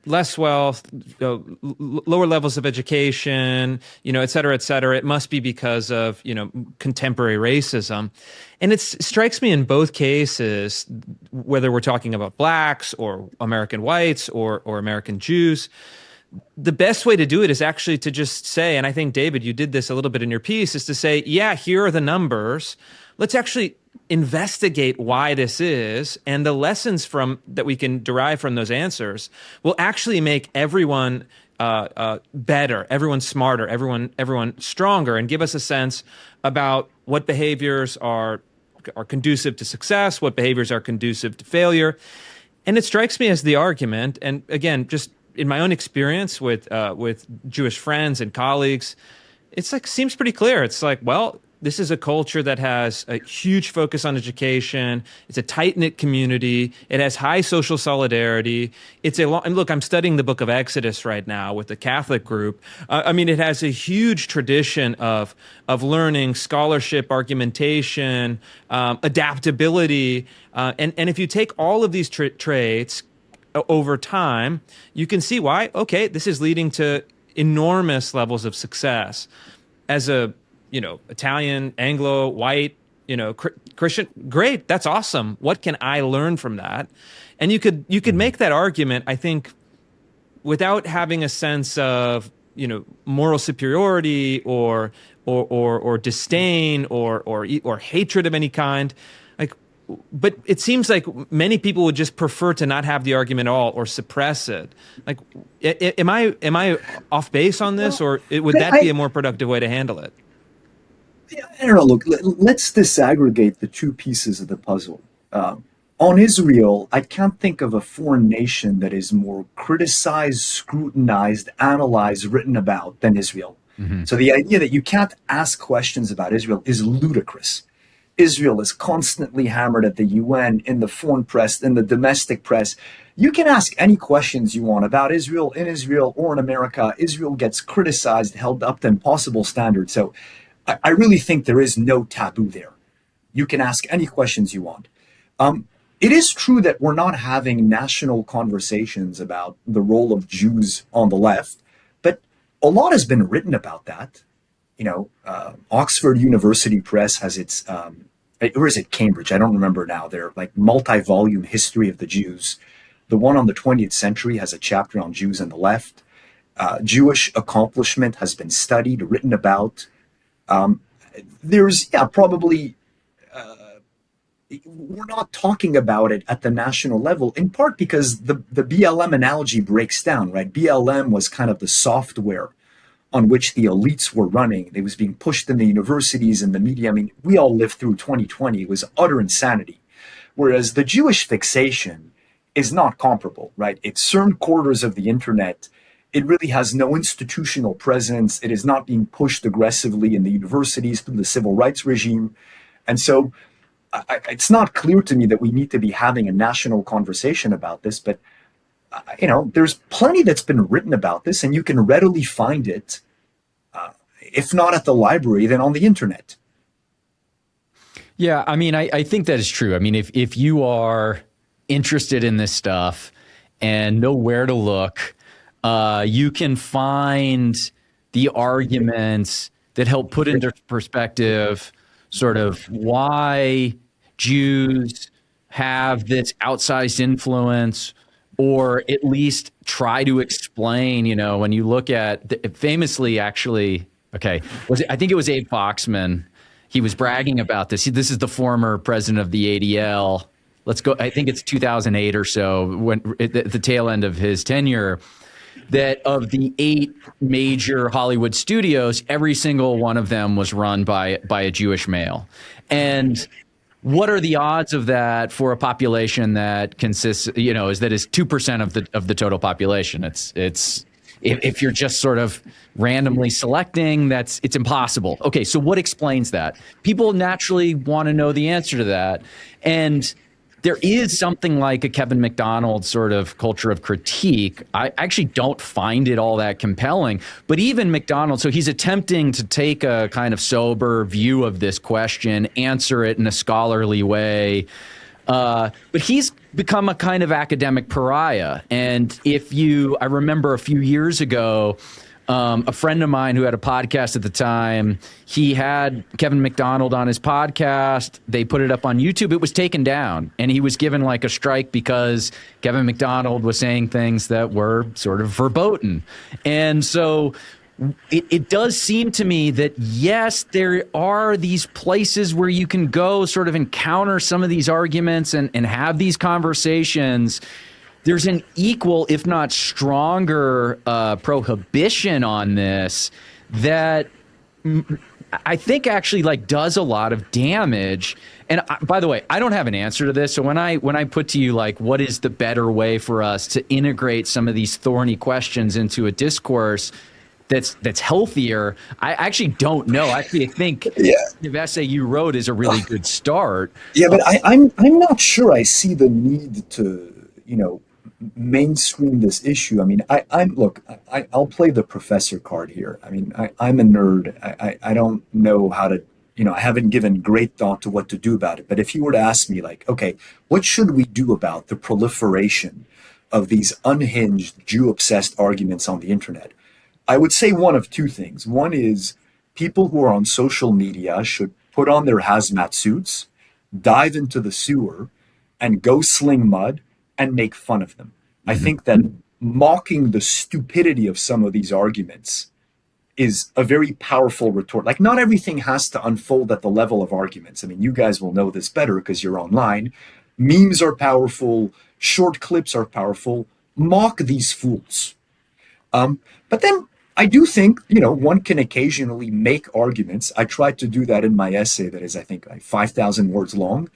less wealth, lower levels of education, et cetera, et cetera. It must be because of, contemporary racism. And it strikes me in both cases, whether we're talking about blacks or American whites or American Jews, the best way to do it is actually to just say, and I think, David, you did this a little bit in your piece, is to say, yeah, here are the numbers. Let's actually investigate why this is, and the lessons that we can derive from those answers will actually make everyone better, everyone smarter, everyone stronger, and give us a sense about what behaviors are conducive to success, what behaviors are conducive to failure. And it strikes me as the argument, and again, just in my own experience with Jewish friends and colleagues, it's seems pretty clear. It's well, this is a culture that has a huge focus on education. It's a tight-knit community. It has high social solidarity. And look, I'm studying the book of Exodus right now with the Catholic group. It has a huge tradition of learning, scholarship, argumentation, adaptability. And if you take all of these traits over time, you can see why, okay, this is leading to enormous levels of success. As a Italian, Anglo, white, Christian, great, that's awesome. What can I learn from that? And you could make that argument, I think, without having a sense of moral superiority or disdain or hatred of any kind. But it seems like many people would just prefer to not have the argument at all or suppress it. Am I off base on this, or would that be a more productive way to handle it? I don't know. Look, let's disaggregate the two pieces of the puzzle. On Israel, I can't think of a foreign nation that is more criticized, scrutinized, analyzed, written about than Israel. Mm-hmm. So the idea that you can't ask questions about Israel is ludicrous. Israel is constantly hammered at the UN, in the foreign press, in the domestic press. You can ask any questions you want about Israel in Israel or in America. Israel gets criticized, held up to impossible standards. So I really think there is no taboo there. You can ask any questions you want. It is true that we're not having national conversations about the role of Jews on the left, but a lot has been written about that. Oxford University Press has its, or is it Cambridge? I don't remember now. They're multi-volume history of the Jews. The one on the 20th century has a chapter on Jews and the left. Jewish accomplishment has been studied, written about. There's, probably, we're not talking about it at the national level, in part because the BLM analogy breaks down, right? BLM was kind of the software on which the elites were running. It was being pushed in the universities and the media. We all lived through 2020. It was utter insanity. Whereas the Jewish fixation is not comparable, right? It's certain quarters of the internet. It really has no institutional presence. It is not being pushed aggressively in the universities through the civil rights regime. And so it's not clear to me that we need to be having a national conversation about this, but there's plenty that's been written about this, and you can readily find it, if not at the library, then on the internet. Yeah, I think that is true. If you are interested in this stuff and know where to look, you can find the arguments that help put into perspective sort of why Jews have this outsized influence, or at least try to explain, when you look at famously, actually, I think it was Abe Foxman. He was bragging about this. This is the former president of the ADL. Let's go. I think it's 2008 or so, when at the tail end of his tenure, that of the 8 major Hollywood studios, every single one of them was run by a Jewish male. And what are the odds of that for a population that consists, is 2% of the total population? It's if you're just sort of randomly selecting, it's impossible. Okay, so what explains that? People naturally want to know the answer to that. And there is something like a Kevin McDonald sort of culture of critique. I actually don't find it all that compelling. But even McDonald, so he's attempting to take a kind of sober view of this question, answer it in a scholarly way. But he's become a kind of academic pariah. And I remember a few years ago, a friend of mine who had a podcast at the time, he had Kevin McDonald on his podcast. They put it up on YouTube. It was taken down, and he was given like a strike because Kevin McDonald was saying things that were sort of verboten. And so it does seem to me that, yes, there are these places where you can go sort of encounter some of these arguments and have these conversations. There's an equal, if not stronger, prohibition on this that I think actually does a lot of damage. And by the way, I don't have an answer to this. So when I put to you what is the better way for us to integrate some of these thorny questions into a discourse that's healthier, I actually don't know. Actually, I think the essay you wrote is a really good start. Yeah, but I'm not sure I see the need to mainstream this issue. I mean, I'll play the professor card here. I mean, I'm a nerd. I don't know how to, I haven't given great thought to what to do about it. But if you were to ask me okay, what should we do about the proliferation of these unhinged Jew-obsessed arguments on the internet? I would say one of two things. One is people who are on social media should put on their hazmat suits, dive into the sewer, and go sling mud and make fun of them. I think that mocking the stupidity of some of these arguments is a very powerful retort. Not everything has to unfold at the level of arguments. I mean, you guys will know this better because you're online. Memes are powerful. Short clips are powerful. Mock these fools. But then I do think, one can occasionally make arguments. I tried to do that in my essay that is, I think, 5,000 words long.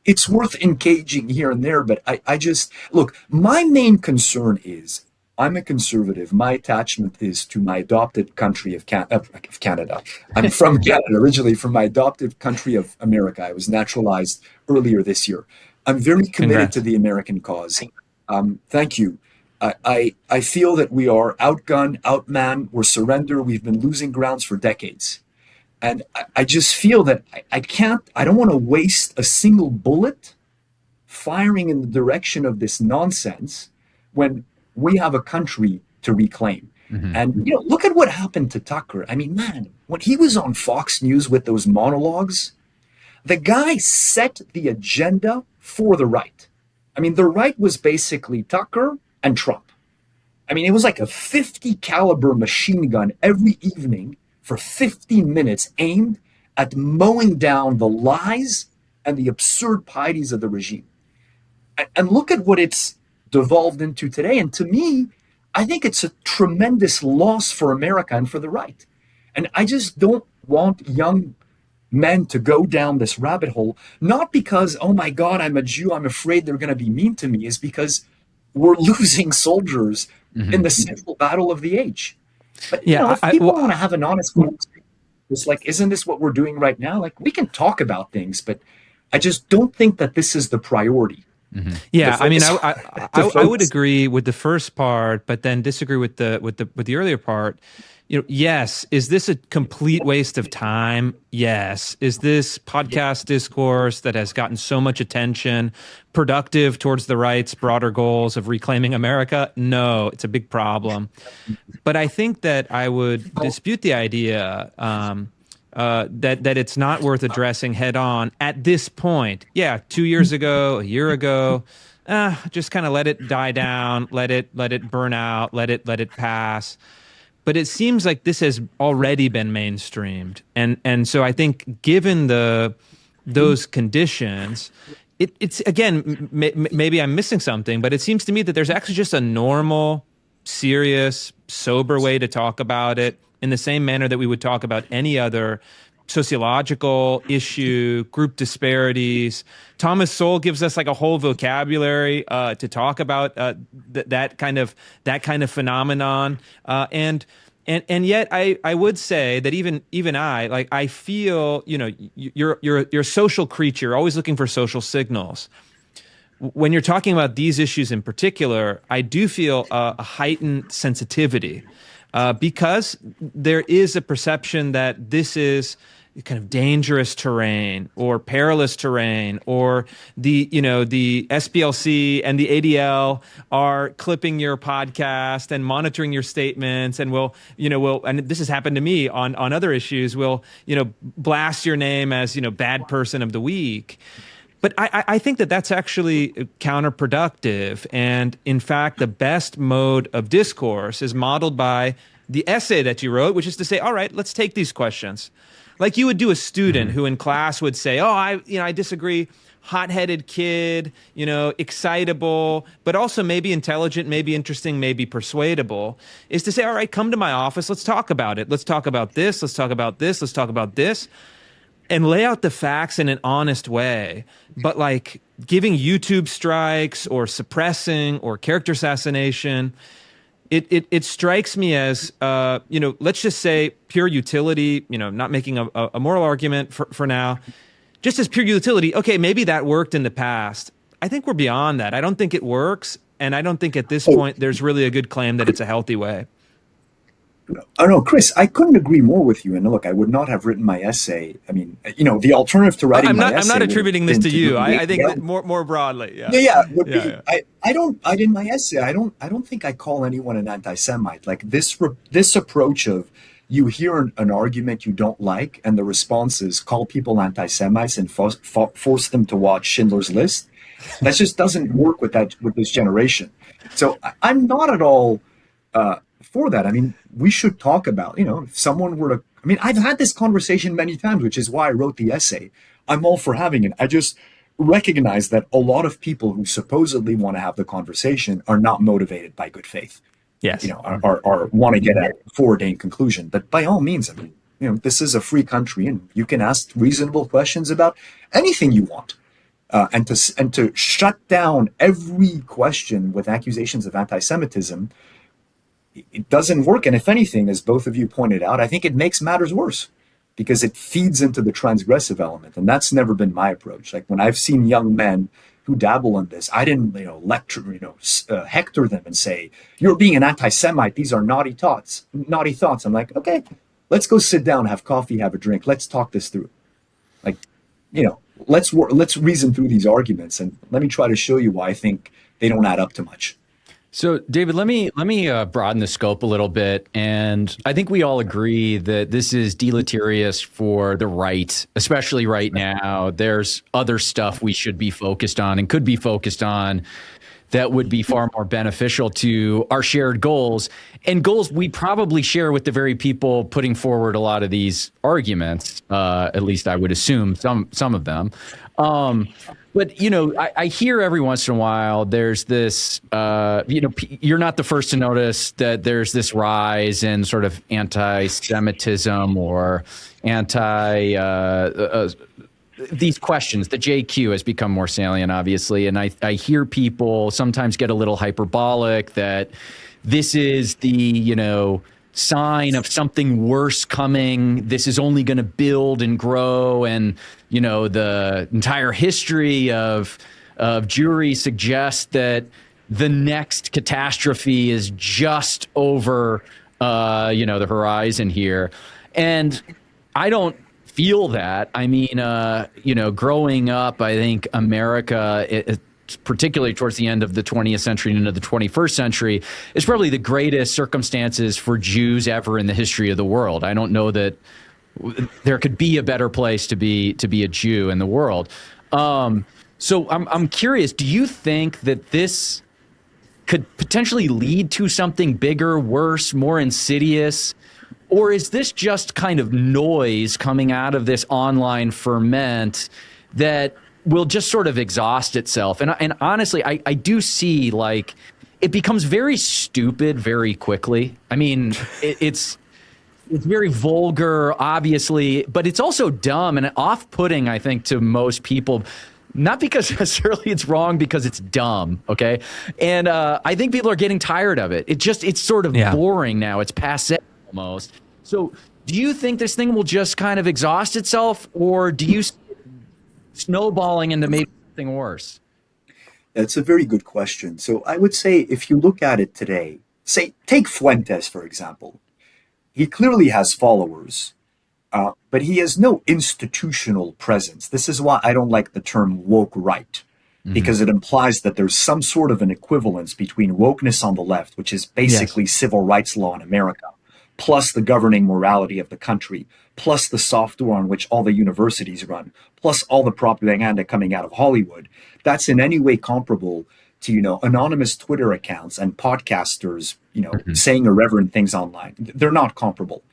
It's worth engaging here and there, but I just, look, my main concern is I'm a conservative. My attachment is to my adopted country of Canada. I'm from Canada, originally from my adopted country of America. I was naturalized earlier this year. I'm very committed to the American cause. Thank you. I feel that we are outgunned, outmanned, we're surrender. We've been losing grounds for decades. And I just feel that I don't want to waste a single bullet firing in the direction of this nonsense when we have a country to reclaim. And, look at what happened to Tucker. I mean, man, when he was on Fox News with those monologues, the guy set the agenda for the right. I mean, the right was basically Tucker and Trump. I mean, it was like a 50 caliber machine gun every evening for 15 minutes aimed at mowing down the lies and the absurd pieties of the regime. And look at what it's devolved into today. And to me, I think it's a tremendous loss for America and for the right. And I just don't want young men to go down this rabbit hole, not because, oh my God, I'm a Jew, I'm afraid they're going to be mean to me, is because we're losing soldiers in the central battle of the age. But if people want to have an honest conversation, it's isn't this what we're doing right now? We can talk about things, but I just don't think that this is the priority. Yeah, I mean, I would agree with the first part, but then disagree with the earlier part. Yes, is this a complete waste of time? Yes. Is this podcast discourse that has gotten so much attention productive towards the right's broader goals of reclaiming America? No, it's a big problem. But I think that I would dispute the idea that it's not worth addressing head on at this point. Yeah, 2 years ago, a year ago, just kind of let it die down, let it burn out, let it pass. But it seems like this has already been mainstreamed, and so I think given those conditions, it's again maybe I'm missing something, but it seems to me that there's actually just a normal, serious, sober way to talk about it in the same manner that we would talk about any other sociological issue, group disparities. Thomas Sowell gives us like a whole vocabulary to talk about that kind of phenomenon. And yet I would say that even I feel, you're a social creature, always looking for social signals. When you're talking about these issues in particular, I do feel a heightened sensitivity because there is a perception that this is kind of dangerous terrain or perilous terrain, or the SPLC and the ADL are clipping your podcast and monitoring your statements, and and this has happened to me on other issues, will blast your name as bad person of the week. But I think that that's actually counterproductive. And in fact, the best mode of discourse is modeled by the essay that you wrote, which is to say, all right, let's take these questions. Like you would do a student who in class would say, oh, I disagree. Hot-headed kid, excitable, but also maybe intelligent, maybe interesting, maybe persuadable, is to say, all right, come to my office. Let's talk about it. Let's talk about this. Let's talk about this. Let's talk about this. And lay out the facts in an honest way. But like giving YouTube strikes or suppressing or character assassination, it strikes me as, let's just say pure utility, not making a moral argument for now, just as pure utility. Okay, maybe that worked in the past. I think we're beyond that. I don't think it works. And I don't think at this point there's really a good claim that it's a healthy way. Oh, no, Chris, I couldn't agree more with you. And look, I would not have written my essay. I mean, the alternative to writing my essay. I'm not attributing this to you. I think that more broadly. Yeah. Yeah. I did my essay. I don't think I call anyone an anti-Semite. Like this approach of you hear an argument you don't like, and the response is call people anti-Semites and force them to watch Schindler's List. That just doesn't work with this generation. So I'm not at all for that. I mean, we should talk about, if someone were to, I've had this conversation many times, which is why I wrote the essay. I'm all for having it. I just recognize that a lot of people who supposedly want to have the conversation are not motivated by good faith. Yes. Are want to get a foreordained conclusion. But by all means, this is a free country and you can ask reasonable questions about anything you want. And to shut down every question with accusations of anti-Semitism, it doesn't work. And if anything, as both of you pointed out, I think it makes matters worse because it feeds into the transgressive element. And that's never been my approach. Like when I've seen young men who dabble in this, I didn't, lecture, hector them and say, you're being an anti-Semite. These are naughty thoughts. I'm like, okay, let's go sit down, have coffee, have a drink. Let's talk this through. Like, let's reason through these arguments. And let me try to show you why I think they don't add up to much. So, David, let me broaden the scope a little bit. And I think we all agree that this is deleterious for the right, especially right now. There's other stuff we should be focused on and could be focused on that would be far more beneficial to our shared goals, and goals we probably share with the very people putting forward a lot of these arguments. At least I would assume some of them. But, I hear every once in a while there's this, you're not the first to notice that there's this rise in sort of anti-Semitism or these questions. The JQ has become more salient, obviously. And I hear people sometimes get a little hyperbolic that this is the, sign of something worse coming. This is only going to build and grow. And, the entire history of Jewry suggests that the next catastrophe is just over, the horizon here. And I don't feel that. I mean, growing up, I think America, particularly towards the end of the 20th century and into the 21st century, is probably the greatest circumstances for Jews ever in the history of the world. I don't know that there could be a better place to be a Jew in the world. So I'm curious, do you think that this could potentially lead to something bigger, worse, more insidious? Or is this just kind of noise coming out of this online ferment that will just sort of exhaust itself? And honestly, I do see, it becomes very stupid very quickly. I mean, it's it's very vulgar, obviously, but it's also dumb and off-putting, I think, to most people. Not because necessarily it's wrong, because it's dumb, okay? And I think people are getting tired of it. It's sort of boring now. It's passé almost. So do you think this thing will just kind of exhaust itself, or do you see it snowballing into maybe something worse? That's a very good question. So I would say if you look at it today, say, take Fuentes, for example. He clearly has followers, but he has no institutional presence. This is why I don't like the term woke right, because it implies that there's some sort of an equivalence between wokeness on the left, which is basically civil rights law in America, plus the governing morality of the country, plus the software on which all the universities run, plus all the propaganda coming out of Hollywood. That's in any way comparable to, anonymous Twitter accounts and podcasters, saying irreverent things online. They're not comparable.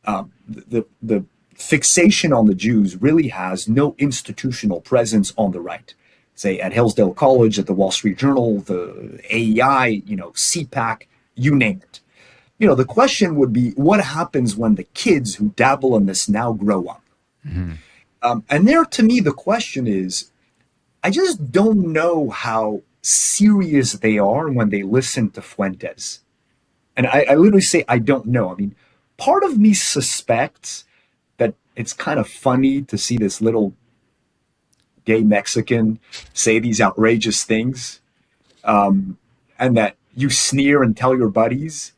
The fixation on the Jews really has no institutional presence on the right. Say at Hillsdale College, at the Wall Street Journal, the AEI, CPAC, you name it. The question would be, what happens when the kids who dabble in this now grow up? And there, to me, the question is, I just don't know how serious they are when they listen to Fuentes. And I literally say, I don't know. I mean, part of me suspects that it's kind of funny to see this little gay Mexican say these outrageous things, and that you sneer and tell your buddies.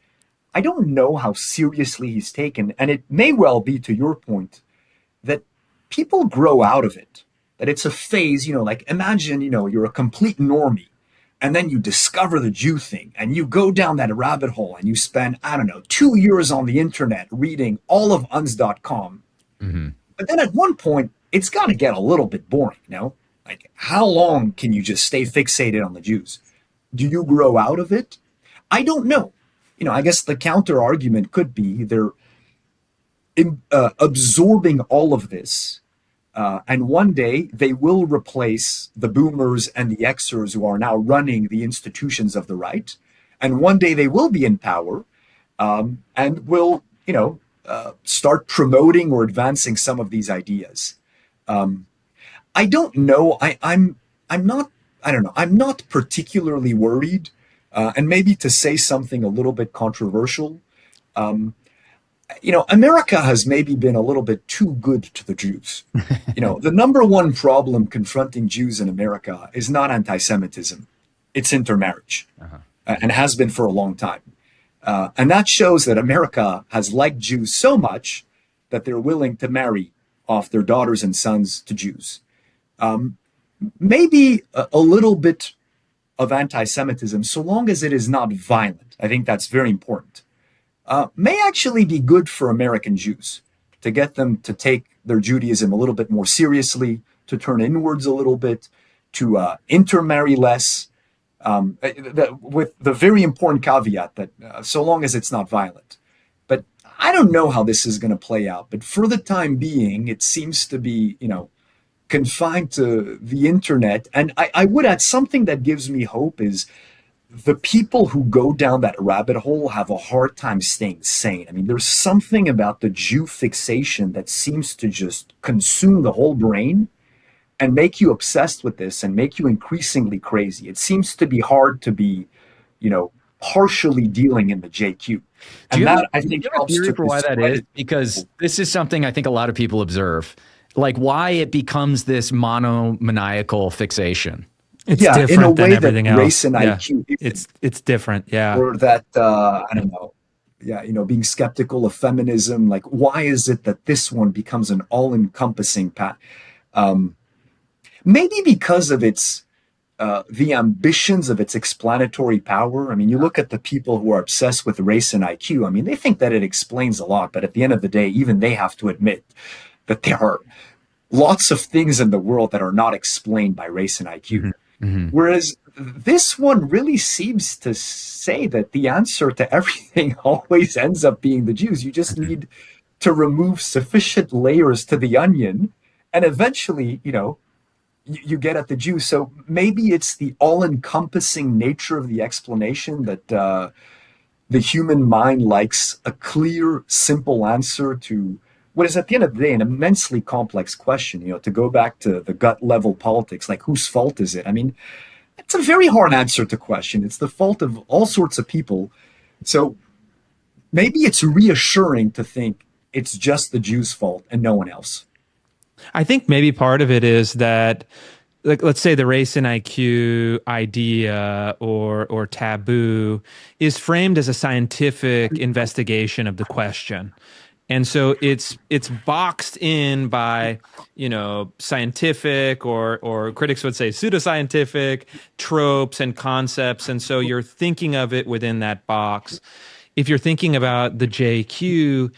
I don't know how seriously he's taken. And it may well be, to your point, that people grow out of it, that it's a phase, like imagine, you're a complete normie, and then you discover the Jew thing and you go down that rabbit hole and you spend, 2 years on the internet reading all of uns.com. But then at one point, it's got to get a little bit boring, Like, how long can you just stay fixated on the Jews? Do you grow out of it? I don't know. I guess the counter argument could be they're absorbing all of this. And one day they will replace the boomers and the Xers who are now running the institutions of the right. And one day they will be in power, and will, start promoting or advancing some of these ideas. I don't know. I'm not particularly worried. And maybe to say something a little bit controversial, America has maybe been a little bit too good to the Jews. The number one problem confronting Jews in America is not anti-Semitism. It's intermarriage, and has been for a long time. And that shows that America has liked Jews so much that they're willing to marry off their daughters and sons to Jews. Maybe a little bit of anti-Semitism, so long as it is not violent. I think that's very important. May actually be good for American Jews, to get them to take their Judaism a little bit more seriously, to turn inwards a little bit, to intermarry less, with the very important caveat that so long as it's not violent. But I don't know how this is going to play out. But for the time being, it seems to be, confined to the internet. And I would add something that gives me hope is the people who go down that rabbit hole have a hard time staying sane. I mean, there's something about the Jew fixation that seems to just consume the whole brain and make you obsessed with this and make you increasingly crazy. It seems to be hard to be, partially dealing in the JQ. And that, I think, helps to for why that is, because this is something I think a lot of people observe, like why it becomes this monomaniacal fixation. It's different in a than way everything that else. race and IQ. It's different, yeah. Or that, I don't know, being skeptical of feminism. Like, why is it that this one becomes an all-encompassing path? Maybe because of its, the ambitions of its explanatory power. I mean, you look at the people who are obsessed with race and IQ. I mean, they think that it explains a lot, but at the end of the day, even they have to admit that there are lots of things in the world that are not explained by race and IQ. Whereas this one really seems to say that the answer to everything always ends up being the Jews. You just need to remove sufficient layers to the onion, and eventually, you get at the Jews. So maybe it's the all-encompassing nature of the explanation that the human mind likes a clear, simple answer to what is at the end of the day an immensely complex question. To go back to the gut level politics, like whose fault is it? I mean, it's a very hard answer to question. It's the fault of all sorts of people. So maybe it's reassuring to think it's just the Jews' fault and no one else. I think maybe part of it is that, like, let's say the race and IQ idea or taboo is framed as a scientific investigation of the question. And so it's boxed in by, scientific or critics would say pseudoscientific tropes and concepts. And so you're thinking of it within that box. If you're thinking about the JQ,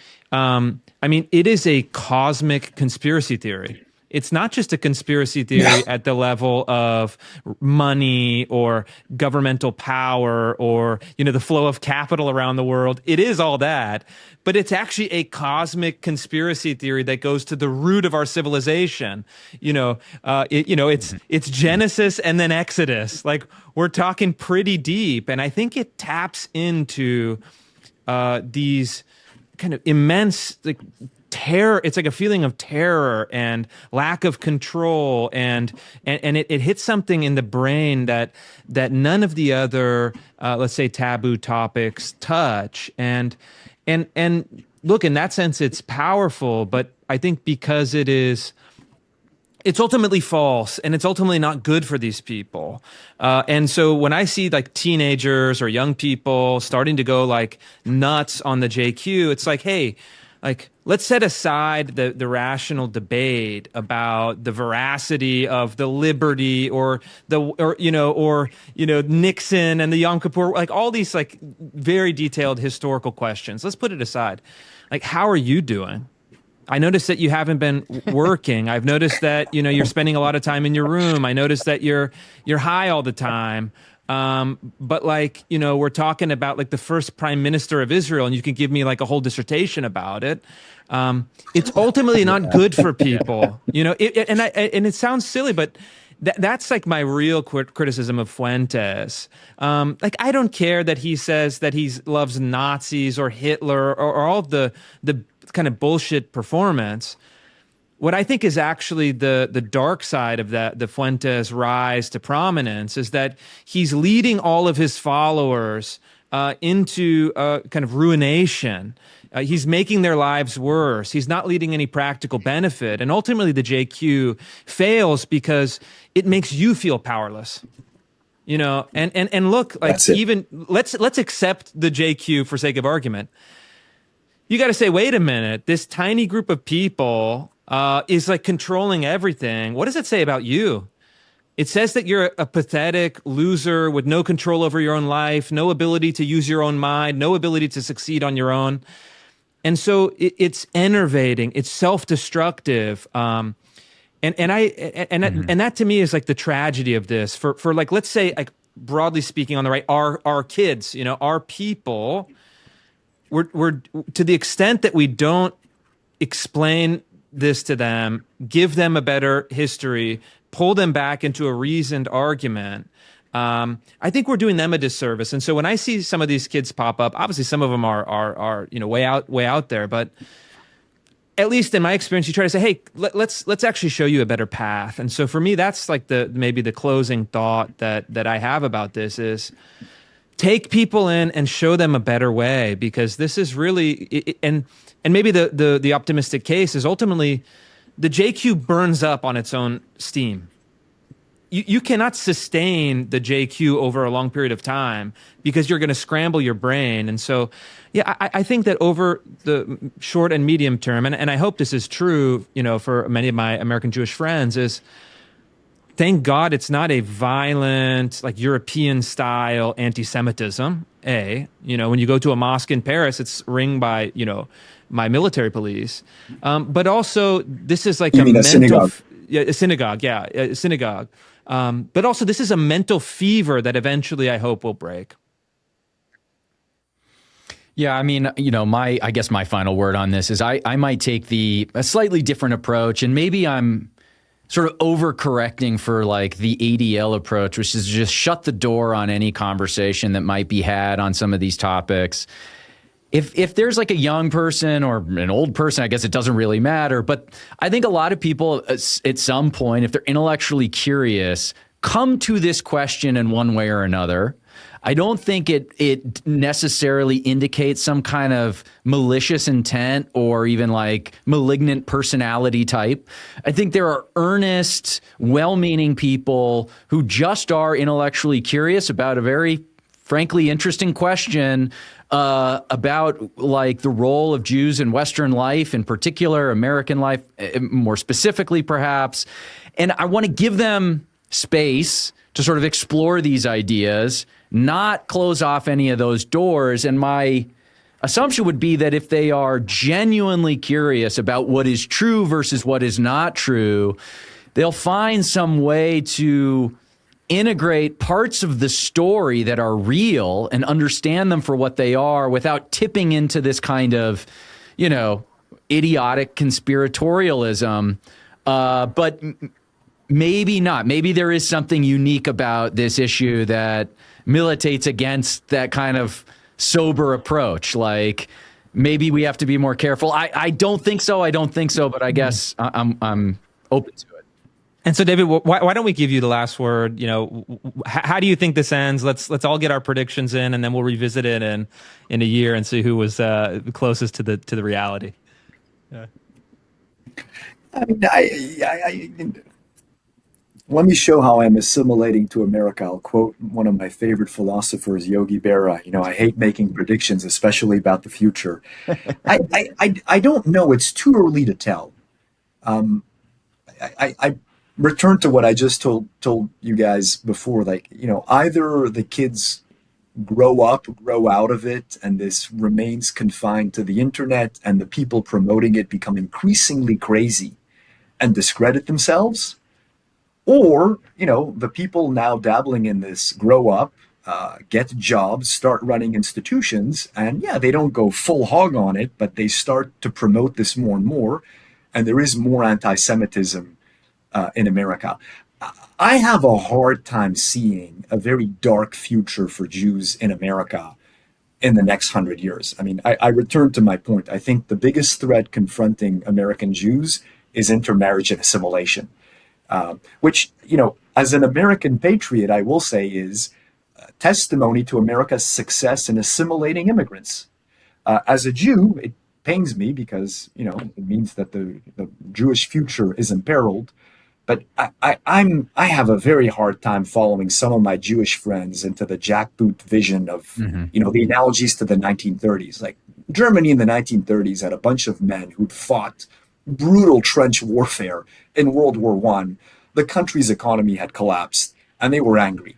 it is a cosmic conspiracy theory. It's not just a conspiracy theory at the level of money or governmental power or, the flow of capital around the world. It is all that, but it's actually a cosmic conspiracy theory that goes to the root of our civilization. It's Genesis and then Exodus. Like, we're talking pretty deep, and I think it taps into these kind of immense, like, terror. It's like a feeling of terror and lack of control, and it hits something in the brain that none of the other let's say taboo topics touch. And look, in that sense, it's powerful, but I think because it's ultimately false, and it's ultimately not good for these people. And so when I see like teenagers or young people starting to go like nuts on the JQ, it's like, hey, like, let's set aside the rational debate about the veracity of the liberty or Nixon and the Yom Kippur, like all these like very detailed historical questions. Let's put it aside. Like, how are you doing? I noticed that you haven't been working. I've noticed that, you're spending a lot of time in your room. I noticed that you're high all the time. But like, we're talking about like the first prime minister of Israel, and you can give me like a whole dissertation about it. It's ultimately not good for people, and it sounds silly, but that's like my real criticism of Fuentes. Like, I don't care that he says that he loves Nazis or Hitler or all of the kind of bullshit performance. What I think is actually the dark side of the Fuentes rise to prominence is that he's leading all of his followers into kind of ruination. He's making their lives worse. He's not leading any practical benefit. And ultimately, the JQ fails because it makes you feel powerless. And look, like, even let's accept the JQ for sake of argument. You got to say, wait a minute, this tiny group of people is like controlling everything. What does it say about you? It says that you're a pathetic loser with no control over your own life, no ability to use your own mind, no ability to succeed on your own. And so it's enervating, it's self-destructive. And that to me is like the tragedy of this for like, let's say, like, broadly speaking, on the right, our kids, our people, we're to the extent that we don't explain this to them, give them a better history, pull them back into a reasoned argument, I think we're doing them a disservice. And so when I see some of these kids pop up, obviously some of them are way out there, but at least in my experience, you try to say, hey, let's actually show you a better path. And so for me, that's like maybe the closing thought that I have about this is, take people in and show them a better way, because this is really, and maybe the optimistic case is ultimately the JQ burns up on its own steam. You cannot sustain the JQ over a long period of time because you're going to scramble your brain. And so, yeah, I think that over the short and medium term, and I hope this is true, for many of my American Jewish friends, is thank God it's not a violent, like, European-style anti-Semitism. When you go to a mosque in Paris, it's ringed by, my military police. But also, this is like a synagogue. A synagogue. But also, this is a mental fever that eventually I hope will break. Yeah, I mean, I guess my final word on this is I might take a slightly different approach, and maybe I'm sort of overcorrecting for like the ADL approach, which is just shut the door on any conversation that might be had on some of these topics. If there's like a young person or an old person, I guess it doesn't really matter. But I think a lot of people at some point, if they're intellectually curious, come to this question in one way or another. I don't think it necessarily indicates some kind of malicious intent or even like malignant personality type. I think there are earnest, well-meaning people who just are intellectually curious about a very, frankly, interesting question about like the role of Jews in Western life, in particular American life, more specifically perhaps. And I want to give them space to sort of explore these ideas, not close off any of those doors. And my assumption would be that if they are genuinely curious about what is true versus what is not true, they'll find some way to integrate parts of the story that are real and understand them for what they are without tipping into this kind of, idiotic conspiratorialism. But maybe not. Maybe there is something unique about this issue that militates against that kind of sober approach. Like maybe we have to be more careful. I don't think so. But I guess I'm open to it. And so, David, why don't we give you the last word? How do you think this ends? Let's all get our predictions in, and then we'll revisit it in a year and see who was closest to the reality. Yeah. I mean, let me show how I'm assimilating to America. I'll quote one of my favorite philosophers, Yogi Berra. I hate making predictions, especially about the future. I don't know. It's too early to tell. I return to what I just told you guys before. Either the kids grow out of it, and this remains confined to the internet, and the people promoting it become increasingly crazy and discredit themselves. Or, the people now dabbling in this grow up, get jobs, start running institutions, and they don't go full hog on it, but they start to promote this more and more, and there is more anti-Semitism in America. I have a hard time seeing a very dark future for Jews in America in the next 100 years. I mean, I return to my point. I think the biggest threat confronting American Jews is intermarriage and assimilation. Which, as an American patriot, I will say is testimony to America's success in assimilating immigrants. As a Jew, it pains me because, it means that the Jewish future is imperiled. But I have a very hard time following some of my Jewish friends into the jackboot vision of, the analogies to the 1930s. Like Germany in the 1930s had a bunch of men who'd fought brutal trench warfare in World War I. The country's economy had collapsed, and they were angry.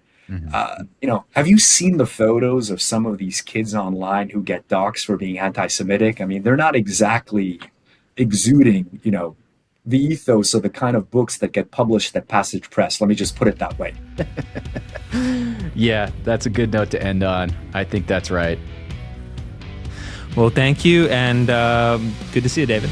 Have you seen the photos of some of these kids online who get doxxed for being anti-Semitic? I mean, they're not exactly exuding, the ethos of the kind of books that get published at Passage Press. Let me just put it that way. Yeah, that's a good note to end on. I think that's right. Well, thank you, and good to see you, David.